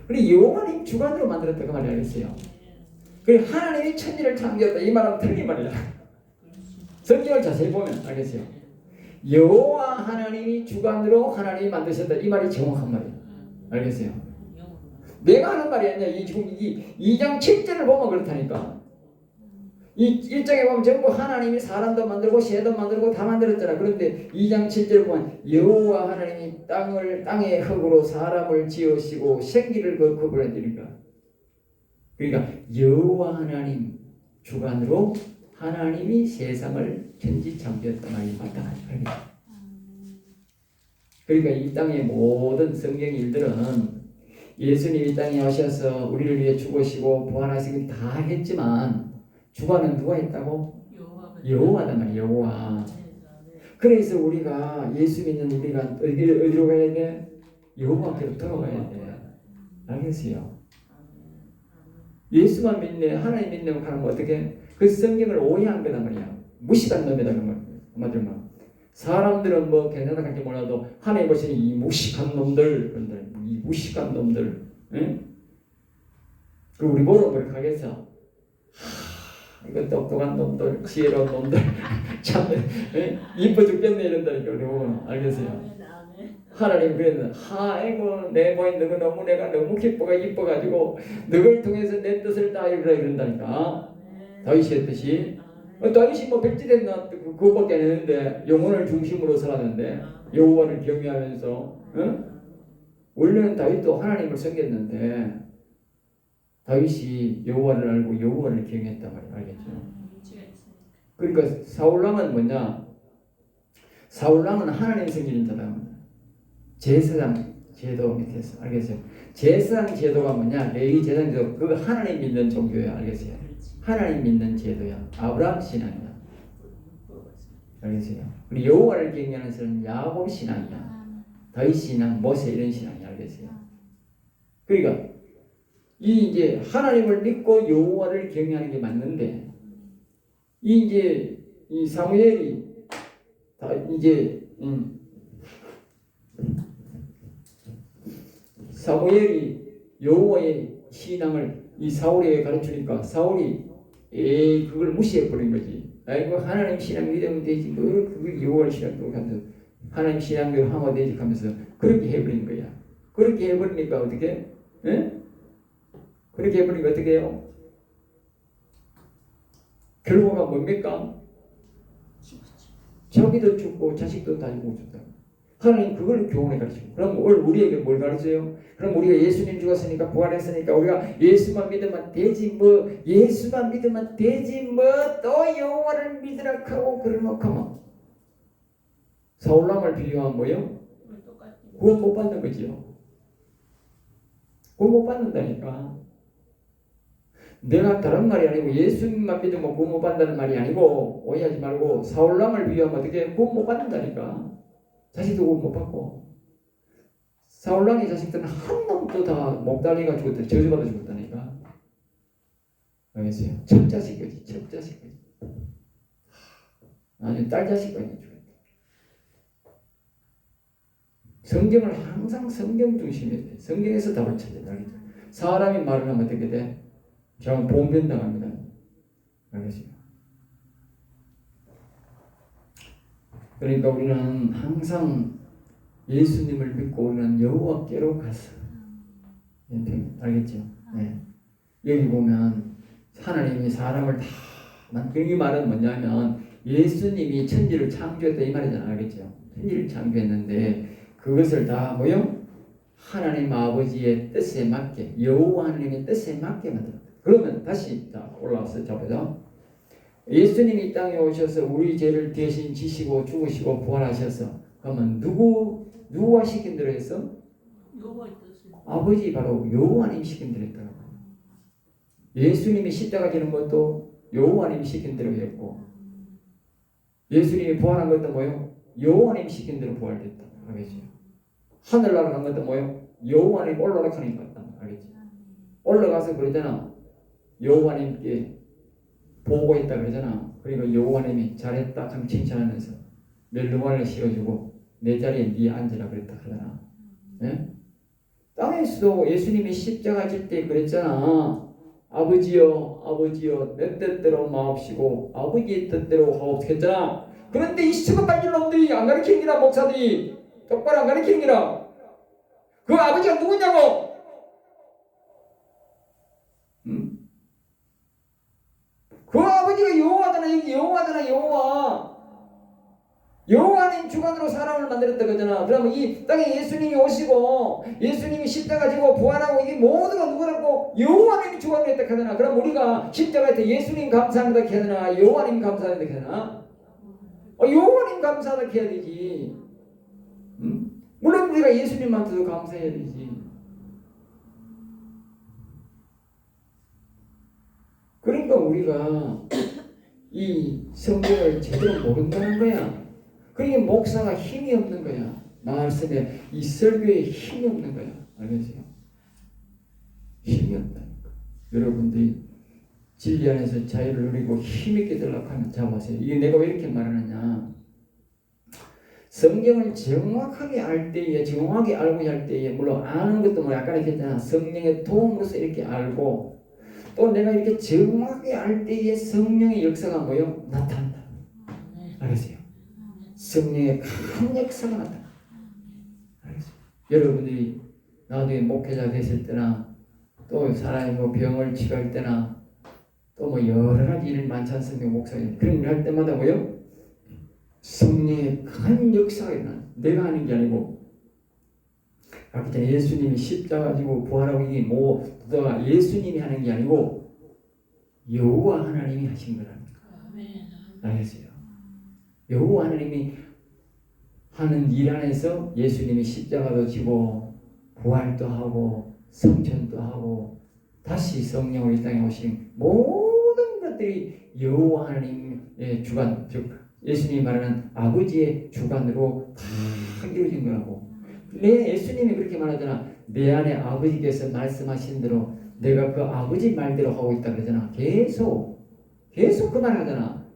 그리고 여호와 하나님 주관으로 만들었다 그 말이 알겠어요? 그리고 하나님이 천지를 창조했다 이 말하면 틀린 말이야. 성경을 자세히 보면 알겠어요? 여호와 하나님이 주관으로 하나님이 만드셨다 이 말이 정확한 말이에요. 알겠어요? 내가 하는 말이 아니야. 지금 2장 7절을 보면 그렇다니까. 이 1장에 보면 전부 하나님이 사람도 만들고 새도 만들고 다 만들었잖아. 그런데 2장 7절 보면 여호와 하나님이 땅의 흙으로 사람을 지으시고 생기를 거두어 버리니까. 그러니까 여호와 하나님 주관으로 하나님이 세상을 천지 창조했단 말이 맞다. 그러니까 이 땅의 모든 성경 일들은 예수님이 이 땅에 오셔서 우리를 위해 죽으시고 부활하시고 다 했지만 주관은 누가 했다고? 여호와단 말이야. 여호와. 그래서 우리가 예수 믿는 우리가 어디로 가야 돼? 여호와께로 돌아가야 돼. 알겠어요? 예수만 믿네 하나님 믿네 하는 거 어떻게? 그 성경을 오해한 거단 말이야. 무식한 놈이다 그 말. 한마디로 말. 사람들은 뭐 괜찮다 할지 몰라도 하나님 보시는 이 무식한 놈들, 이 무식한 놈들, 응? 그 우리 보러 그렇게 하겠어. 이거 똑똑한 놈들, 지혜로운 놈들, 참 이뻐 죽겠네 이런다니까 우리 보면 알겠어요? 하나님 그래서 아이고 내 보인 너가 너무 내가 너무 기뻐가 이뻐가지고 너를 통해서 내 뜻을 다 이루라 이런다니까. 다윗이 했듯이 다윗이 뭐 백지됐나 그거밖에 안 했는데 영혼을 중심으로 살았는데 여호와를 경외하면서 응? 원래는 다윗도 하나님을 섬겼는데 다윗이 여호와를 알고 여호와를 경외했단 말이야. 알겠죠? 그러니까 사울왕은 뭐냐? 사울왕은 하나님 섬기는 자다. 제사장 제도 밑에서 알겠어요? 제사장 제도가 뭐냐? 레위 제사장 제도 그거 하나님 믿는 종교야. 알겠어요? 하나님 믿는 제도야. 아브라함 신앙이야. 알겠어요? 그리고 여호와를 경외하는 사람은 야곱 신앙이야. 다윗 신앙, 모세 이런 신앙이 알겠어요? 그러니까 이 이제 하나님을 믿고 여호와를 경외하는 게 맞는데 이 이제 이 사무엘이 다 이제 사무엘이 여호와의 신앙을 이 사울에게 가르치니까 사울이 그걸 무시해 버린 거지. 아이고 하나님 신앙 믿으면 되지. 그게 여호와의 신앙도 하면서 하나님 신앙대로 하면 되지 하면서 그렇게 해버린 거야. 그렇게 해버리니까 어떻게? 예? 그렇게 해버리니까 어떻게 해요? 결과가 뭡니까? 자기도 죽고 자식도 다 죽었다. 하나님 그걸 교훈에 가르치고. 그럼 오늘 우리에게 뭘 가르쳐요? 그럼 우리가 예수님 죽었으니까 부활했으니까 우리가 예수만 믿으면 되지 뭐 예수만 믿으면 되지 뭐 또 여호와를 믿으라 하고 그러놓고 뭐 사울왕을 비교하면 뭐요? 구원 못 받는 거지요. 구원 못 받는다니까. 내가 다른 말이 아니고 예수님만 믿으면 구원 못 받는다는 말이 아니고 오해하지 말고 사울왕을 비교하면 어떻게 구원 못 받는다니까. 자식도 구원 못 받고 사울왕의 자식들은 한 놈도 다 목달리가 죽었다. 저주받아 죽었다니까. 알겠어요? 첫 자식까지 첫 자식까지 아니 딸 자식까지 죽었다. 성경을 항상 성경 중심이어야 돼. 성경에서 답을 찾아야 돼. 사람이 말을 하면 어떻게 돼? 저는 봉변당합니다. 알겠어요? 그러니까 우리는 항상 예수님을 믿고 우리는 여호와께로 가서 알겠죠? 네. 여기 보면 하나님이 사람을 다 이 말은 뭐냐면 예수님이 천지를 창조했다 이 말이잖아. 알겠죠? 천지를 창조했는데 그것을 다 뭐요? 하나님 아버지의 뜻에 맞게, 여호와 하나님의 뜻에 맞게 만들었다. 그러면 다시 자 올라와서 잡아서 예수님이 이 땅에 오셔서 우리 죄를 대신 지시고 죽으시고 부활하셔서 그러면 누구와 시킨 대로 했어? 여호와의 뜻을. 아버지 바로 여호와님 시킨 대로 했다고. 예수님이 십자가 지는 것도 여호와님 시킨 대로 했고 예수님이 부활한 것도 뭐요? 여호와님 시킨 대로 부활됐다. 알겠죠? 하늘나라 간 것도 뭐요? 여호와님 올라가는 것 같다. 알겠죠? 올라가서 그러잖아. 여호와님께 보고했다 그러잖아. 그리고 여호와님이 잘했다 하면 칭찬하면서 멜루관을 씌워주고 내 자리에 네 앉으라 그랬다 그러잖아. 예? 땅에서도 예수님이 십자가 질 때 그랬잖아. 아버지여 아버지여 내 뜻대로 마옵시고 아버지의 뜻대로 하옵소서. 그런데 이 시간 빨리 놈들이 안 가르치는 기라. 목사들이 똑바로 안 가르치는 기라. 그 아버지가 누구냐고. 그 아버지가 여호와잖아. 여기 여호와잖아. 여호와님 주관으로 사람을 만들었다 그러잖아. 그러면 이 땅에 예수님이 오시고 예수님이 십자가 지고 부활하고 이게 모두가 누구라고? 여호와님이 주관을 했다 하잖아. 그럼 우리가 십자가에 때 예수님 감사합니다 해야 되나? 여호와님 감사합니다 해야 되나? 여호와님 감사하다 해야 되지. 물론 우리가 예수님한테도 감사해야 되지. 그러니까 우리가 이 성경을 제대로 모른다는 거야. 그러니까 목사가 힘이 없는 거야. 말씀에 이 설교에 힘이 없는 거야. 알겠어요? 힘이 없다니까. 여러분들이 진리 안에서 자유를 누리고 힘있게 되려고 하면 잡아세요. 이게 내가 왜 이렇게 말하느냐. 성경을 정확하게 알 때에 정확하게 알고 할 때에 물론 아는 것도 뭐 약간 이렇게 했잖아. 성령의 도움으로서 이렇게 알고 또 내가 이렇게 정확하게 알 때에 성령의 역사가 뭐요? 나타난다. 알겠어요? 성령의 큰 역사가 나타난다. 알겠어요? 여러분들이 나중에 목회자 됐을 때나 또 사람이 뭐 병을 치료할 때나 또 뭐 여러 가지 일 많지 않습니까? 목사님 그런 일 할 때마다 뭐요? 성령의 큰 역사가 일어나. 내가 하는 게 아니고 아까 전에 예수님이 십자가 지고 부활하고 이게 모두가 예수님이 하는 게 아니고 여호와 하나님이 하신 거라니까. 알겠어요? 여호와 하나님이 하는 일 안에서 예수님이 십자가도 지고 부활도 하고 성천도 하고 다시 성령으로 이 땅에 오신 모든 것들이 여호와 하나님의 주관, 즉 예수님이 말하는 아버지의 주관으로 다 이루어진 거라고. 예수님이 그렇게 말하잖아. 내 안에 아버지께서 말씀하신 대로 내가 그 아버지 말대로 하고 있다 그러잖아. 계속 그 말 하잖아.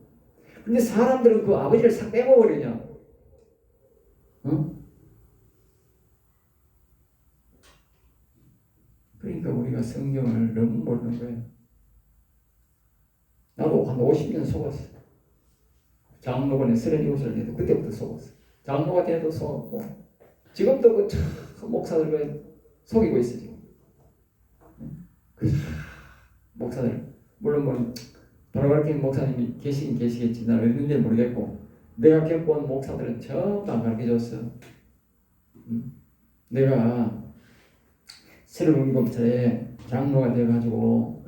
근데 사람들은 그 아버지를 싹 빼먹어버리냐. 어? 그러니까 우리가 성경을 너무 모르는 거예요. 나도 한 50년 속았어. 장로관에 37살 돼도 그때부터 속았어. 장로가 돼도 속았고 지금도 그 목사들 속이고 있어 지금. 그 목사들 물론 뭐 바로 가르치는 목사님이 계시긴 계시겠지. 나는 있는지 모르겠고 내가 겪어온 목사들은 전부 안 가르쳐줬어. 내가 새로운 검찰에 장로가 돼가지고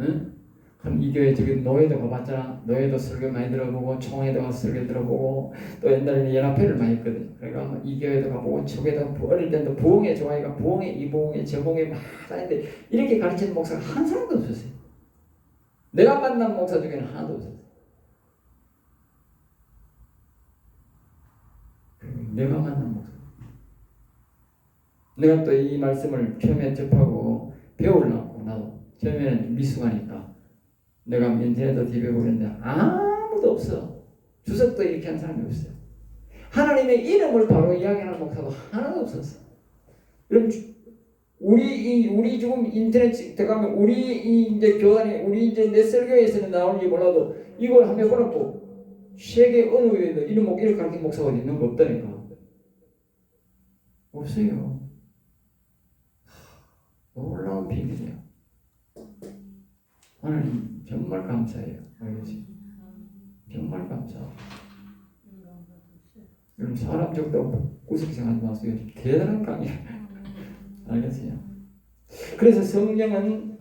그럼 이 교회 저기 노예도 가봤잖아. 노예도 설교 많이 들어보고 총회도 가서 설교 들어보고 또 옛날에는 연합회를 많이 했거든. 그러니까 이 교회도 가보고 저 교회도 어릴 때도 부흥회 좋아해가 부흥회 이 부흥회 저 부흥회 막 다니는데 이렇게 가르치는 목사가 한 사람도 없었어요. 내가 만난 목사 중에는 하나도 없었어요. 내가 만난 목사. 내가 또 이 말씀을 처음에 접하고 배우려고 나도 처음에는 미숙하니까 내가 인터넷도 뒤배고 그랬는데 아무도 없어. 주석도 이렇게 한 사람이 없어요. 하나님의 이름을 바로 이야기하는 목사도 하나도 없었어. 그럼 우리 지금 인터넷 들어가면 우리 이제 교단이 우리 이제 내 설교에서는 나오는지 몰라도 이걸 한번 해보라고 세계 어느 교회도 이렇게 가르치는 목사가 있는 거 없다니까. 없어요. 놀라운 비밀이야. 하나님 정말 감사해요. 알겠지? 정말 감사하고 여러분 사람 적다고 구석기 생각하지 마세요. 대단한 강의야. 알겠어요? 그래서 성령은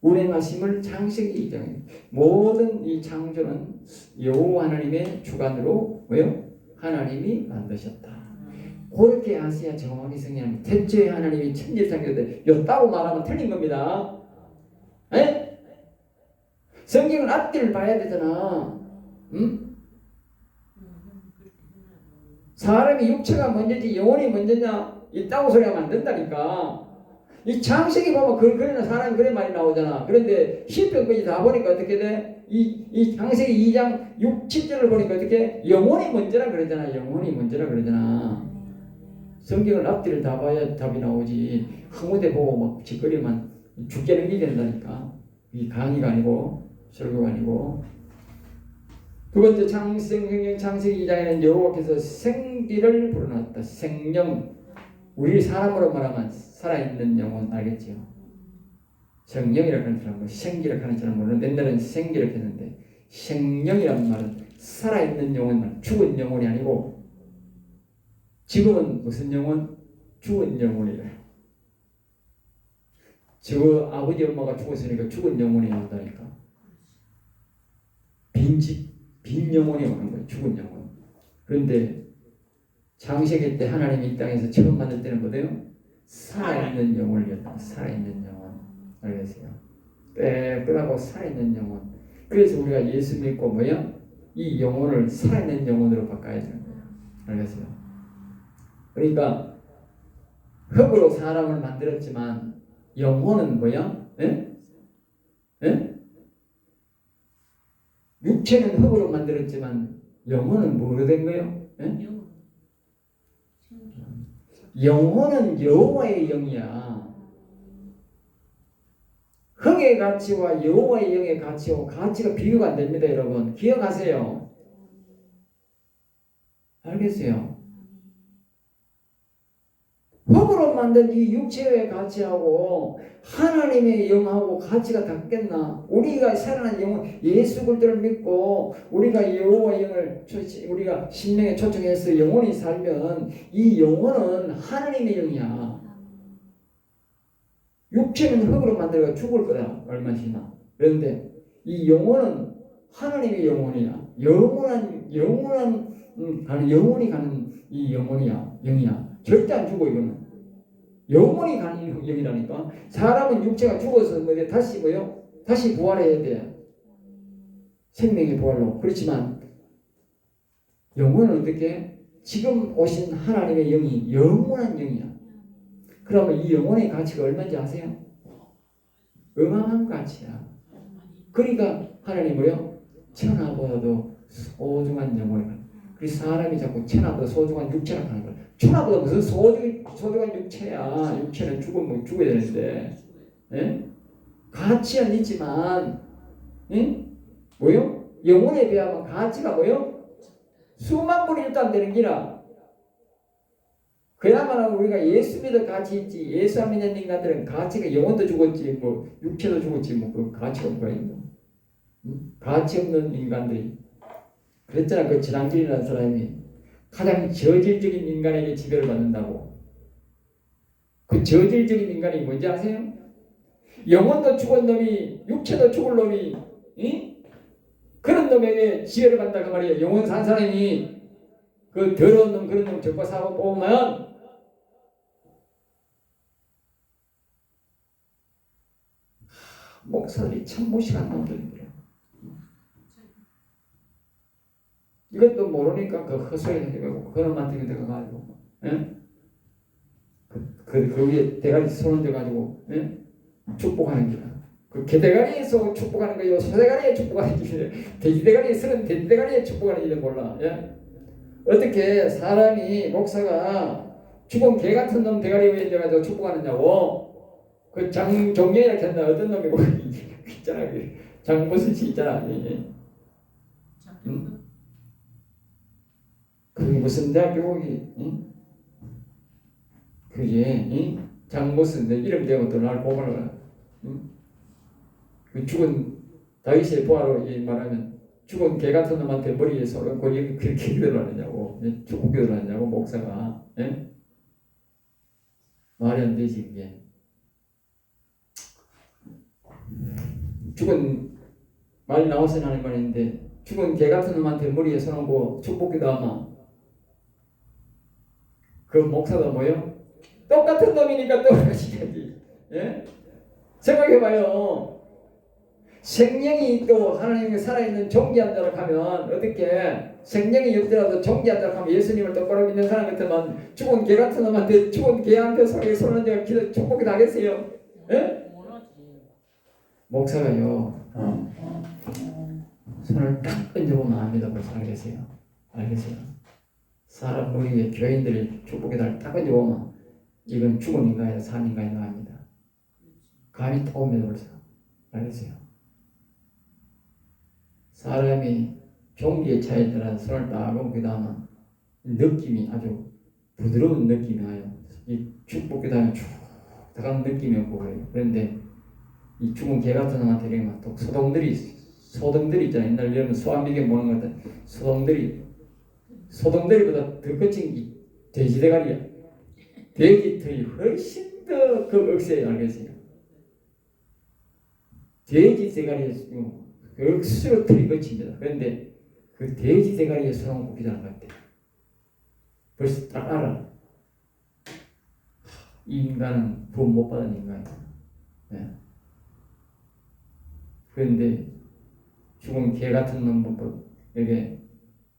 운행하심을 창세기 2장에 모든 이 창조는 여호와 하나님의 주관으로 뭐요? 하나님이 만드셨다. 그렇게 하셔야 정확히 성령님 태초에 하나님이 천지 창조때 였다고 말하면 틀린 겁니다. 에? 성경은 앞뒤를 봐야 되잖아. 응? 사람이 육체가 먼저지 영혼이 먼저냐 있다고 소리하면 안 된다니까. 이 창세기 보면 그러는 사람이 그런 말이 나오잖아. 그런데 시편까지 다 보니까 어떻게 돼? 이 창세기 2장 6, 7절을 보니까 어떻게 영혼이 먼저라 그러잖아. 영혼이 먼저라 그러잖아. 성경을 앞뒤를 다 봐야 답이 나오지. 허무대 보고 막 짓거리만 죽게 넘기게 된다니까. 이 강의가 아니고 설교가 아니고. 두 번째 성경 창세기 2장에는 여호와께서 생기를 불어넣었다. 생명. 우리 사람으로 말하면 살아있는 영혼 알겠지요? 성령이라고 하는 사람은 생기라고 하는 사람은 물론 옛날에는 생기라고 했는데 생명이라는 말은 살아있는 영혼, 죽은 영혼이 아니고 지금은 무슨 영혼? 죽은 영혼이래. 저 아버지 엄마가 죽었으니까 죽은 영혼이 나온다니까. 빈 영혼이 오는 거예요. 죽은 영혼. 그런데 창세기 때 하나님이 이 땅에서 처음 만들 때는 뭐예요? 살아있는 영혼을 였다. 살아있는 영혼. 알겠어요? 깨끗하고 살아있는 영혼. 그래서 우리가 예수 믿고 뭐야? 이 영혼을 살아있는 영혼으로 바꿔야 되는 거예요. 알겠어요? 그러니까 흙으로 사람을 만들었지만 영혼은 뭐야? 에? 에? 육체는 흙으로 만들었지만 영혼은 뭐로 된 거예요? 에? 영혼은 여호와의 영이야. 흙의 가치와 여호와의 영의 가치가 비교가 안 됩니다, 여러분. 기억하세요. 알겠어요? 흙으로 만든 이 육체의 가치하고 하나님의 영하고 가치가 같겠나? 우리가 살아난 영혼 예수 그리스도를 믿고 우리가 여호와의 영을 우리가 심령에 초청해서 영혼이 살면 이 영혼은 하나님의 영이야. 육체는 흙으로 만들어가 죽을 거다. 얼마나. 그런데 이 영혼은 하나님의 영혼이야. 영원한 영혼이 가는 이 영이야. 절대 안 죽어 이거는. 영혼이 가는 영이라니까. 사람은 육체가 죽어서 다시 뭐요? 다시 부활해야 돼. 생명의 부활로. 그렇지만 영혼은 어떻게? 지금 오신 하나님의 영이 영원한 영이야. 그러면 이 영혼의 가치가 얼마인지 아세요? 어마어마한 가치야. 그러니까 하나님 뭐요? 천하보다도 소중한 영혼을. 그래서 사람이 자꾸 천하보다 소중한 육체라고 하는 거야. 천하보다 무슨 소중한 육체야. 육체는 죽으면 죽어야 되는데. 예? 가치는 있지만 뭐요? 영혼에 비하면 가치가 뭐요? 수만 분의 1도 안 되는 기라. 그야말로 우리가 예수 믿을 가치 있지. 예수 안 믿는 인간들은 가치가 영혼도 죽었지 뭐 육체도 죽었지 뭐 그 가치가 뭐가 있노? 가치 없는 인간들이. 그랬잖아. 그 지랑길이라는 사람이 가장 저질적인 인간에게 지배를 받는다고. 그 저질적인 인간이 뭔지 아세요? 영혼도 죽은 놈이 육체도 죽을 놈이 그런 놈에게 지배를 받는다 그 말이에요. 영혼 산 사람이 그 더러운 놈 그런 놈 적과 사고 뽑으면 목사들이 참 무식한 놈들입니다. 이것도 모르니까 그 헛소리 해가지고 그놈한테 들어가가지고 그 위에 대가리 손 얹어가지고 축복하는 거야. 그 개대가리에서 축복하는 거예요. 소대가리에 축복하는 게 돼지대가리에 쓰는 돼지대가리에 축복하는 일은 몰라. 어떻게 사람이 목사가 죽은 개 같은 놈 대가리 위에 앉아가지고 축복하느냐고. 그 장종경이라고 했나 어떤 놈이고 있잖아. 장무슨 씨 있잖아. 그게 무슨 대학교기? 그게 장무슨 내 이름 대고 또 날 고발을 그 죽은 다윗의 부하로 말하면 죽은 개 같은 놈한테 머리에 손 얹고 여기 그렇게 기도를 하느냐고, 축복 기도를 하느냐고 목사가. 예? 말이 안 되지 그게. 죽은 말이 나와서 하는 말인데 죽은 개 같은 놈한테 머리에 손 얹고 축복 기도하면 그 목사도 뭐요? 똑같은 놈이니까 똑같이 해야지. 예? 생각해봐요. 생명이 또 하나님이 살아있는 존귀한다고 하면 어떻게 생명이 없더라도 존귀한다고 하면 예수님을 똑바로 믿는 사람 같으면 죽은 개 같은 놈한테 죽은 개한테 손을 얹어 기도 축복이 나겠어요? 예? 목사가요 손을 딱 얹어보면 압니다. 벌써 알겠어요? 알겠어요? 사람 우리 교인들이 축복의 달을 딱 얹어보면 이건 죽은 인간이다 산 인간이다 합니다. 감이 딱 옵니다. 벌써 알겠어요? 사람이 종기에 차있더라도 손을 딱 얹기도 하면 느낌이 아주 부드러운 느낌이 와요. 이 축복의 달에 쭉 들어가는 느낌이 오고 그래요. 그런데 이 죽은 개 같은 놈한테 이러면 또 소동들이 있잖아요. 옛날 이러면 소아미경 보는 것 같은 소동들이보다 더 거친 게 돼지 대가리야. 돼지 털이 훨씬 더 그 억세요. 알겠어요? 돼지 대가리에 억수로 털이 거칩니다. 그런데 그 돼지 대가리에 손을 얹고 기도하는 것 같아요. 벌써 딱 알아. 이 인간은 구원 못 받은 인간이다. 네. 그런데 죽은 개 같은 놈에게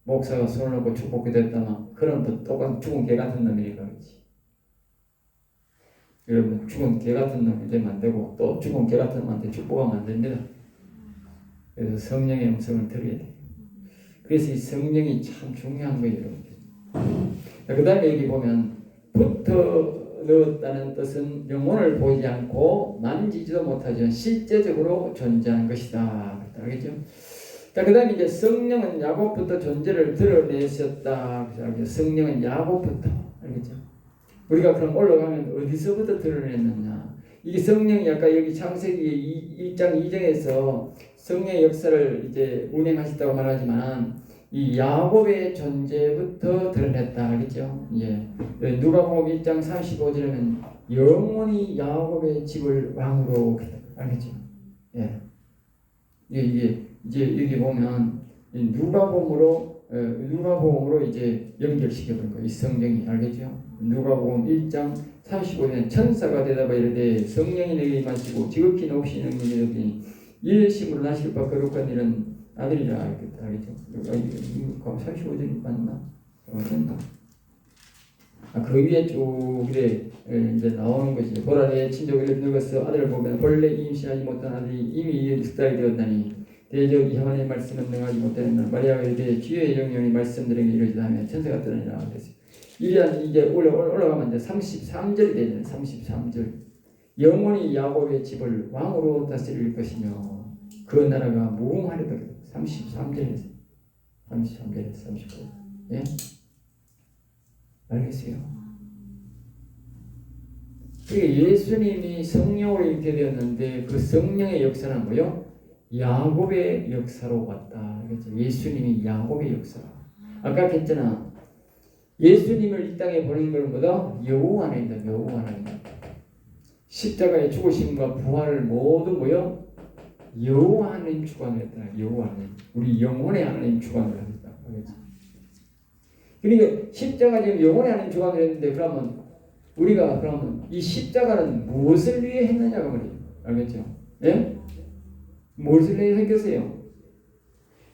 목사가 손을 얹고 축복이 됐다면 그런 또 똑같은 죽은 개 같은 놈이니까 그렇지. 여러분 죽은 개 같은 놈이 되면 안 되고 또 죽은 개 같은 놈한테 축복하면 안 됩니다. 그래서 성령의 음성을 들어야 돼요. 그래서 이 성령이 참 중요한 거예요. 여러분. 그 다음에 여기 보면 붙어 넣었다는 뜻은 영혼을 보이지 않고 만지지도 못하지만 실제적으로 존재하는 것이다. 알겠죠? 자, 그 다음에 이제 성령은 야곱부터 존재를 드러내셨다. 성령은 야곱부터. 알겠죠? 우리가 그럼 올라가면 어디서부터 드러냈느냐? 이게 성령이 아까 여기 창세기 1장 2절에서 성령의 역사를 이제 운행하셨다고 말하지만 이 야곱의 존재부터 드러냈다. 알겠죠? 예. 누가복음 1장 35절에는 영원히 야곱의 집을 왕으로 알겠죠? 예. 이게 이제 여기 보면 누가복음으로 이제 연결시켜 버린 거예요. 이 성경이 알겠죠? 누가복음 1장 35절에 천사가 대답하여 이르되 성령이 내게 임하시고 지극히 높으신 능력이 되니 일심으로 나실 바 거룩한 일은 아들이라 알겠죠? 35절이 맞나? 그 위에 쭉 이제 나오는 것이 보라 내 친족을 늙어서 아들을 보면 본래 임신하지 못한 아들이 이미 10달이 되었다니 대적 이하의 말씀은 능하지 못하였나 마리아가 이르되 주의 영령이 말씀드린 이르지 하며 천사가 떠나니라 그랬어요. 이제 올라가면 이제 33절이 되잖아요. 33절 영원히 야곱의 집을 왕으로 다스릴 것이며 그 나라가 무궁하리다. 33절에서 39절 예? 알겠어요? 예수님이 성령으로 이렇게 되었는데 그 성령의 역사는 뭐요? 야곱의 역사로 왔다. 알겠죠? 예수님이 야곱의 역사. 아까 했잖아. 예수님을 이 땅에 보낸 걸 뭐다? 여호와 하나님이다. 여호와 하나님. 십자가의 죽으심과 부활을 모두 뭐요? 여호와 하나님 주관을 했다. 여호와 하나님. 우리 영혼의 하나님 주관을 했다. 알겠죠? 그러니까 십자가 지금 영혼의 하나님 주관을 했는데 그러면 우리가 그러면 이 십자가는 무엇을 위해 했느냐가 말이에요. 알겠죠? 예? 무엇을 위해 생겼어요?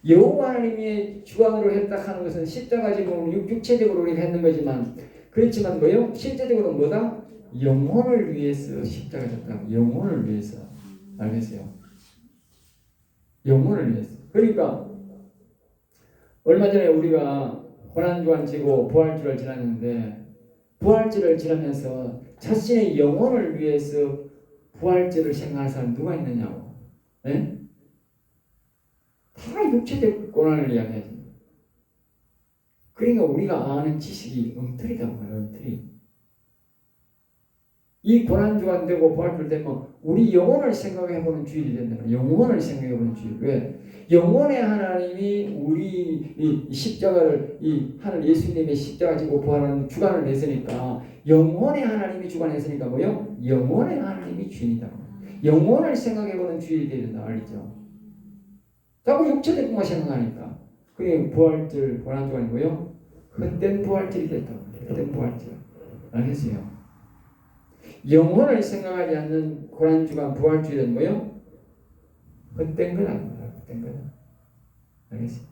여호와 하나님의 주관으로 했다 하는 것은 십자가 지금 육체적으로 우리가 했는 거지만 그렇지만 뭐요? 실제적으로 뭐다? 영혼을 위해서 십자가 졌다. 영혼을 위해서. 알겠어요? 영혼을 위해서. 그러니까 얼마 전에 우리가 고난주간 지고 부활주를 지났는데 부활주를 지나면서 자신의 영혼을 위해서 부활주를 생각하는 사람 누가 있느냐고. 네? 다 육체적 고난을 이야기하지. 그러니까 우리가 아는 지식이 엉터리다 말이야. 엉터리. 이 고난주간 되고 부활절 되면 우리 영혼을 생각해보는 주일이 된다. 영혼을 생각해보는 주일. 왜? 영혼의 하나님이 우리 이 십자가를 이 하늘 예수님의 십자가 지고 부활하는 주간을 냈으니까 영혼의 하나님이 주관했으니까 뭐요? 영혼의 하나님이 주인이다. 영혼을 생각해보는 주일이 된다. 알죠? 자꾸 육체적 것만 생각하니까 그게 부활절 고난주간이 뭐요? 헛된 부활절이 됐다. 헛된 부활절. 알겠어요? 영혼을 생각하지 않는 고난주간 부활주일은 뭐요? 헛된 건 아닙니다. 헛된 거다. 알겠어요?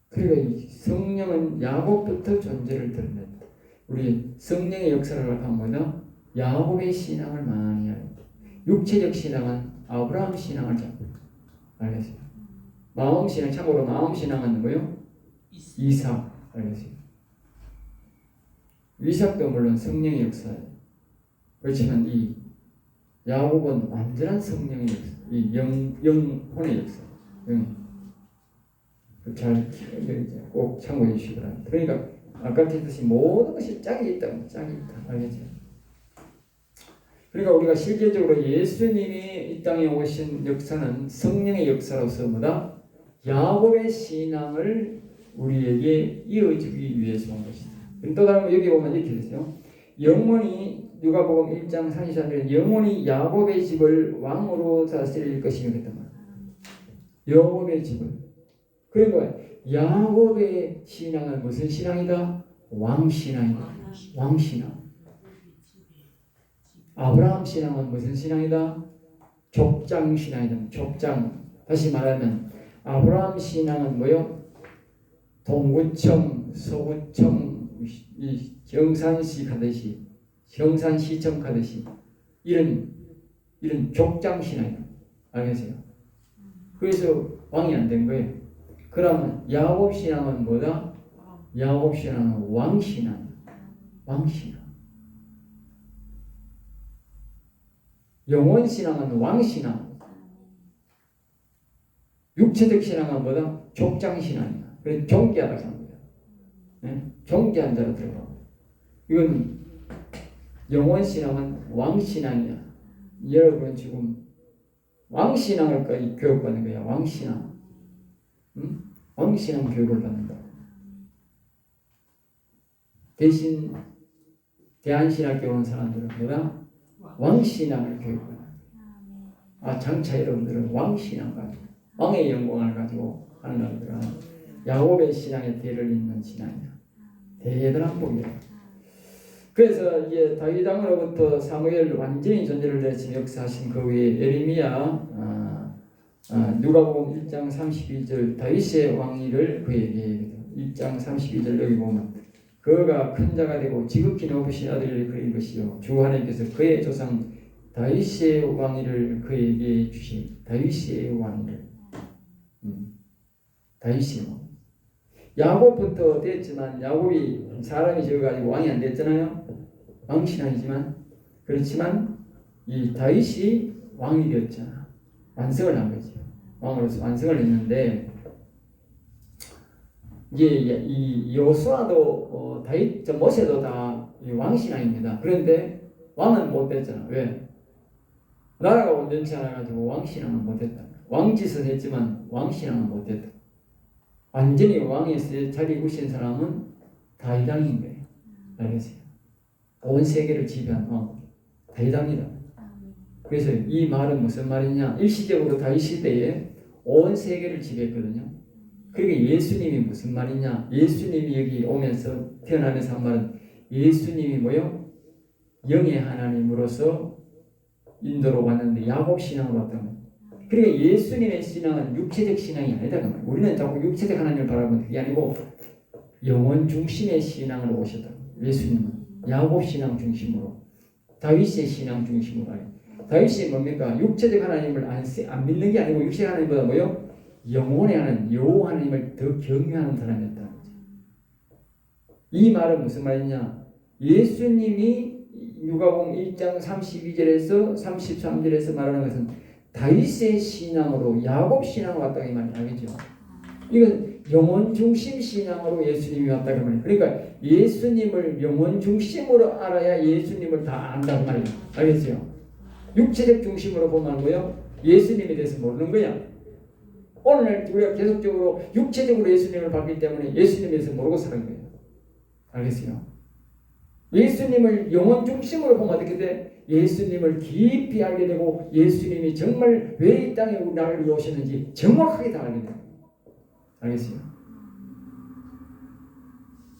그러니까 이 성령은 야곱부터 존재를 드러낸다. 우리 성령의 역사를 하면 야곱의 신앙을 많이 합니다. 육체적 신앙은 아브라함 신앙을 잡고 알겠어요? 마음 신앙, 참고로 마음 신앙은 뭐요? 이삭. 알겠어요? 이삭도 물론 성령의 역사예요. 그렇지만 이 야곱은 완전한 성령의 역사, 이 영혼의 역사. 꼭 참고해 주시기 바랍니다. 그러니까 아까 했듯이 모든 것이 짝이 있다. 짝이 있다. 알겠죠? 그러니까 우리가 실제적으로 예수님이 이 땅에 오신 역사는 성령의 역사로서 뭐다? 야곱의 신앙을 우리에게 이어주기 위해서 온 것이다. 또 다른 여기 보면 이렇게 됐어요. 영원히 누가복음 1장 34절에 영원히 야곱의 집을 왕으로 다스릴 것이며 그랬단 말이에요. 야곱의 집을. 그러니까 야곱의 신앙은 무슨 신앙이다? 왕신앙이다. 왕신앙. 아브라함 신앙은 무슨 신앙이다? 족장 신앙이다. 족장. 다시 말하면 아브라함 신앙은 뭐요? 동구청, 서구청, 이 경산시 가듯이, 경산시청 가듯이 이런 족장 신앙이다. 알겠어요? 그래서 왕이 안 된 거예요. 그러면 야곱 신앙은 뭐다? 야곱 신앙은 왕신앙. 왕신앙. 영혼 신앙은 왕신앙. 육체적 신앙은 뭐다? 족장 신앙이야. 그래서 존귀하다고 하는 거야. 네? 존귀한 자로 들어가고. 이건 영혼 신앙은 왕신앙이야. 여러분 지금 왕신앙을까지 교육받는 거야. 왕신앙. 응? 왕신앙 교육을 받는다. 대신 대한신학교 온 사람들은 뭐다? 왕신앙을 교육받는 거야. 장차 여러분들은 왕신앙 가지고 왕의 영광을 가지고 하는 사람들은 야곱의 신앙에 대를 잇는 신앙이야. 대단한 복이야. 그래서 이제 다윗 왕으로부터 사무엘 완전히 존재를 내친 역사하신 그 위에 에레미야 누가복음 1장 32절 다윗의 왕위를 그에게 1장 32절 여기 보면 그가 큰 자가 되고 지극히 높으신 아들을 그릴 것이요 주 하나님께서 그의 조상 다윗의 왕위를 그에게 주신 다윗의 왕위를 다윗의 왕. 야곱부터 됐지만 야곱이 사람이 지어가지고 왕이 안 됐잖아요. 왕신앙이지만 그렇지만 이 다윗이 왕이 되었잖아. 완성을 한 거지. 왕으로서 완성을 했는데 이제 이 여호수아도 다윗 모세도 다 왕신앙입니다. 그런데 왕은 못 됐잖아. 왜? 나라가 온전치 않아가지고 왕신앙은 못 됐다. 왕짓은 했지만 왕신앙은 못 됐다. 완전히 왕에서 자리 구신 사람은 다윗 왕인 거예요. 알겠어요? 온 세계를 지배한 왕 다윗 왕이다. 그래서 이 말은 무슨 말이냐? 일시적으로 다윗 시대에 온 세계를 지배했거든요. 그러니까 예수님이 무슨 말이냐? 예수님이 여기 오면서 태어나면서 한 말은 예수님이 뭐요? 영의 하나님으로서 인도로 왔는데 야곱 신앙으로 왔다는 거예요. 그러니까 예수님의 신앙은 육체적 신앙이 아니다. 우리는 자꾸 육체적 하나님을 바라보는 그게 아니고 영혼 중심의 신앙으로 오셨다. 예수님은 야곱 신앙 중심으로 다윗의 신앙 중심으로 아니. 다윗이 뭡니까? 육체적 하나님을 안 믿는 게 아니고 육체적 하나님보다 뭐요? 영혼의 하나님, 여호와 하나님을 더 경외하는 사람이었다. 이 말은 무슨 말이냐? 예수님이 누가복음 1장 32절에서 33절에서 말하는 것은 다윗의 신앙으로 야곱 신앙으로 왔다 이 말이 알겠죠? 이건 영혼 중심 신앙으로 예수님이 왔다 그 말이에요. 그러니까 예수님을 영혼 중심으로 알아야 예수님을 다 안다고 말이에요. 알겠어요? 육체적 중심으로 보면 뭐요? 예수님에 대해서 모르는 거야. 오늘 우리가 계속적으로 육체적으로 예수님을 봤기 때문에 예수님에 대해서 모르고 사는 거예요. 알겠어요? 예수님을 영혼 중심으로 보면 어떻게 돼? 예수님을 깊이 알게 되고 예수님이 정말 왜 이 땅에 나를 위해 오셨는지 정확하게 다 알게 돼요. 알겠어요?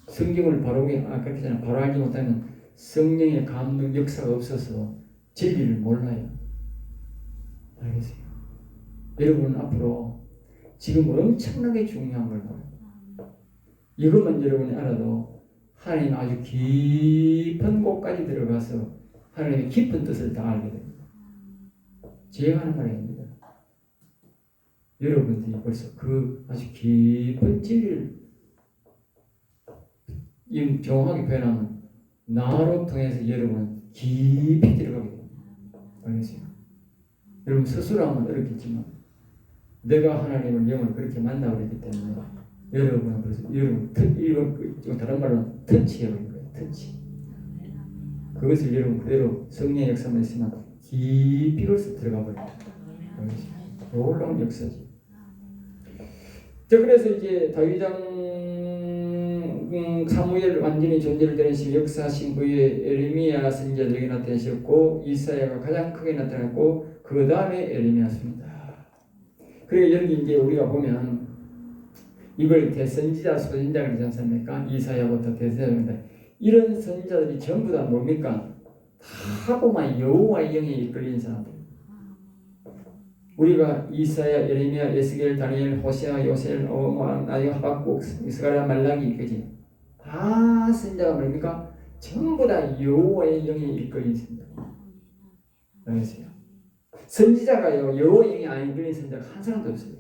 성경을 그렇게 전에 바로 알지 못하면 성령의 감동 역사가 없어서 진리를 몰라요. 알겠어요? 여러분 앞으로 지금 엄청나게 중요한 걸 몰라요. 이것만 여러분이 알아도 하나님 아주 깊은 곳까지 들어가서 하나님의 깊은 뜻을 다 알게 됩니다. 제가 하는 말입니다. 여러분들이 벌써 그 아주 깊은 진리를 정확하게 표현하면 나로 통해서 여러분은 깊이 들어가게 됩니다. 알겠어요? 여러분 스스로 하면 어렵겠지만 내가 하나님을 영을 그렇게 만나버리기 때문에 여러분은 벌써 이건 다른 말로는 터치해버린 거예요. 터치. 그것을 여러분 그대로 성령의 역사만 있으면 깊이 벌써 들어가 버려요. 놀라운 역사지. 자, 그래서 이제 다윗왕 사무엘 완전히 존재를 드러내신 역사하신 그의 에레미야 선지자들에게 나타나셨고 이사야가 가장 크게 나타났고 그 다음에 에레미야입니다. 그리고 여기 이제 우리가 보면 이걸 대선지자, 소선지자 그러지 않습니까? 이사야부터 대선지자. 이런 선지자들이 전부 다 뭡니까? 다 보면 여호와의 영에 이끌린 사람들. 우리가 이사야, 예레미야, 에스겔, 다니엘, 호세아, 요셀, 나요, 하박국, 스가랴, 말라기 그지? 다 선지자가 뭡니까? 전부 다 여호와의 영에 이끌린 선지자. 알겠어요? 선지자가요 여호와의 영에 안 이끌린 선지자가 한 사람도 없어요.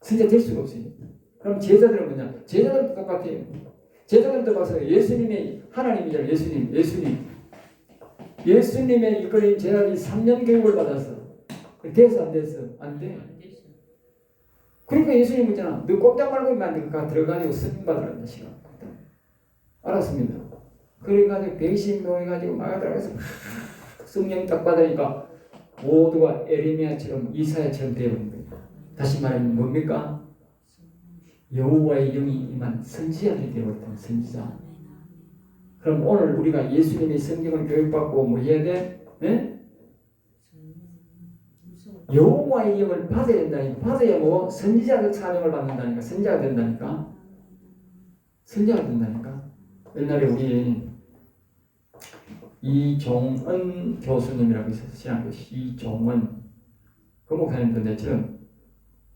선지자 될 수가 없어요. 그럼 제자들은 뭐냐? 제자들도 똑같아요. 제자들도 봐서 예수님의 하나님이잖아요. 예수님의 이끌린 제자들이 3년 교육을 받았어. 돼서 안 됐어? 안 돼. 그러니까 예수님 묻잖아. 너 꼼짝 말고 있으면 안 돼. 들어가지고 선임 받으라는 시간. 알았습니다. 그래가지고 백신도 해가지고 막 들어가서 성령 딱 받으니까 모두가 에레미야처럼 이사야처럼 되어버린 거예요. 다시 말하면 뭡니까? 여호와의 영이 임한 선지자들이 되어버렸다. 선지자. 그럼 오늘 우리가 예수님의 성경을 교육받고 뭐 해야 돼? 네? 여호와의 영을 받아야 된다니까. 받아야 뭐 선지자적 사명을 받는다니까. 선지자가 된다니까. 선지자가 된다니까. 옛날에 우리 이종은 교수님이라고 있어서 신학교시 이종은 그 목사님도 내처럼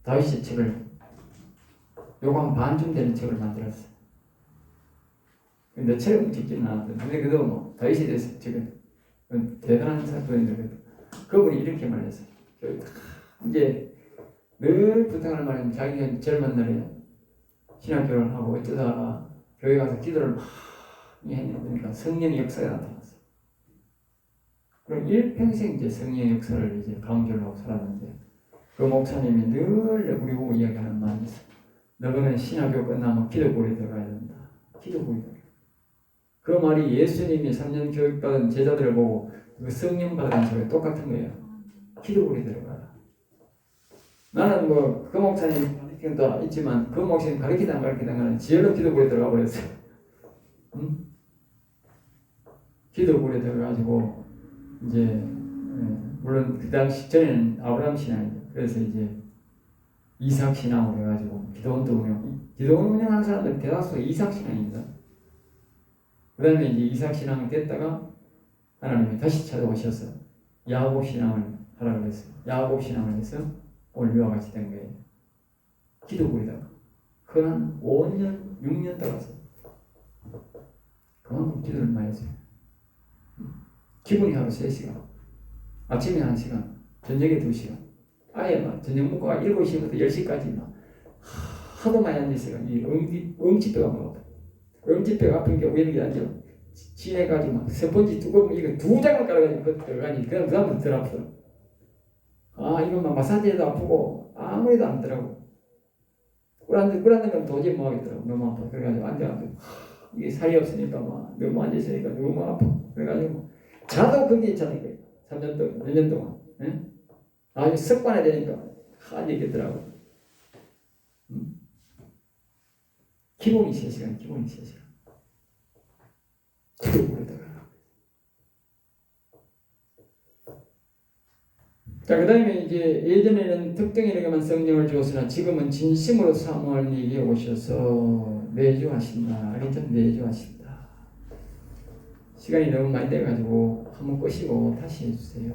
다윗의 책을 요거 한 반쯤 되는 책을 만들었어. 근데 책은 찍지는 않았거든. 근데 그래도 뭐 다윗에 대해서 지금 대단한 사건인데 그분이 이렇게 말했어. 이제 늘 부탁을 말하면 자기가 젊은 날에 신학교를 하고 어쩌다가 교회 가서 기도를 많이 했는데 성령의 역사가 나타났어. 그럼 일평생 이제 성령의 역사를 이제 강조를 하고 살았는데 그 목사님이 늘 우리 보고 이야기하는 말이 있어. 너는 신학교 끝나면 기도부에 들어가야 된다. 기도부에 들어가. 그 말이 예수님이 3년 교육받은 제자들을 보고 그 성령 받은 소리 똑같은 거예요. 기도부에 들어가라. 나는 뭐 그 목사님 가르치기도 있지만 그 목사님 가르치다 안 가르치다 안 지혜로 기도부에 들어가 버렸어요. 응? 기도부에 들어가지고 이제 물론 그 당시 전에는 아브라함 신앙이죠. 그래서 이제 이삭 신앙으로 해가지고 기도원 운영하는 사람들 대다수 이삭 신앙입니다. 그 다음에 이제 이삭 신앙이 됐다가 하나님이 다시 찾아오셔서 야곱 신앙을 하라고 했어요. 야곱 신앙을 해서 오늘 이와 같이 된 거예요. 기도부에다가 그한 5년, 6년 따라서 그만큼 기도를 많이 했어요. 기분이 하루 3시간, 아침에 1시간, 저녁에 2시간. 아예 막 저녁 먹고 7시부터 10시까지 막 하도 많이 앉아있어요. 이 응치뼈가 막 응치뼈가 아픈 게 왜 이렇게 앉아? 지내가지고 막 스펀지 두꺼운 이거 2장을 깔아가지고 그 들어가니 그 다음부터 덜 아프더라고. 이건 막 마사지해도 아프고 아무래도 안 더라고. 꿀 안 되면 도저히 못 하겠더라고. 너무 아파. 그래가지고 앉아가지고 이게 살이 없으니까 막 너무 앉아있으니까 너무 아파. 그래가지고 자도 그게 있잖아요. 3년 동안, 1년 동안. 예? 아주 습관이 되니까 하얘겠더라고. 기본이 3시간, 기본이 3시간. 그러다가. 자, 그 다음에 이제 예전에는 특정인에게만 성령을 주었으나 지금은 진심으로 사모하는 이에게 오셔서 매주 하신다. 알겠죠? 매주 하신다. 시간이 너무 많이 돼가지고 한번 끄시고 다시 해주세요.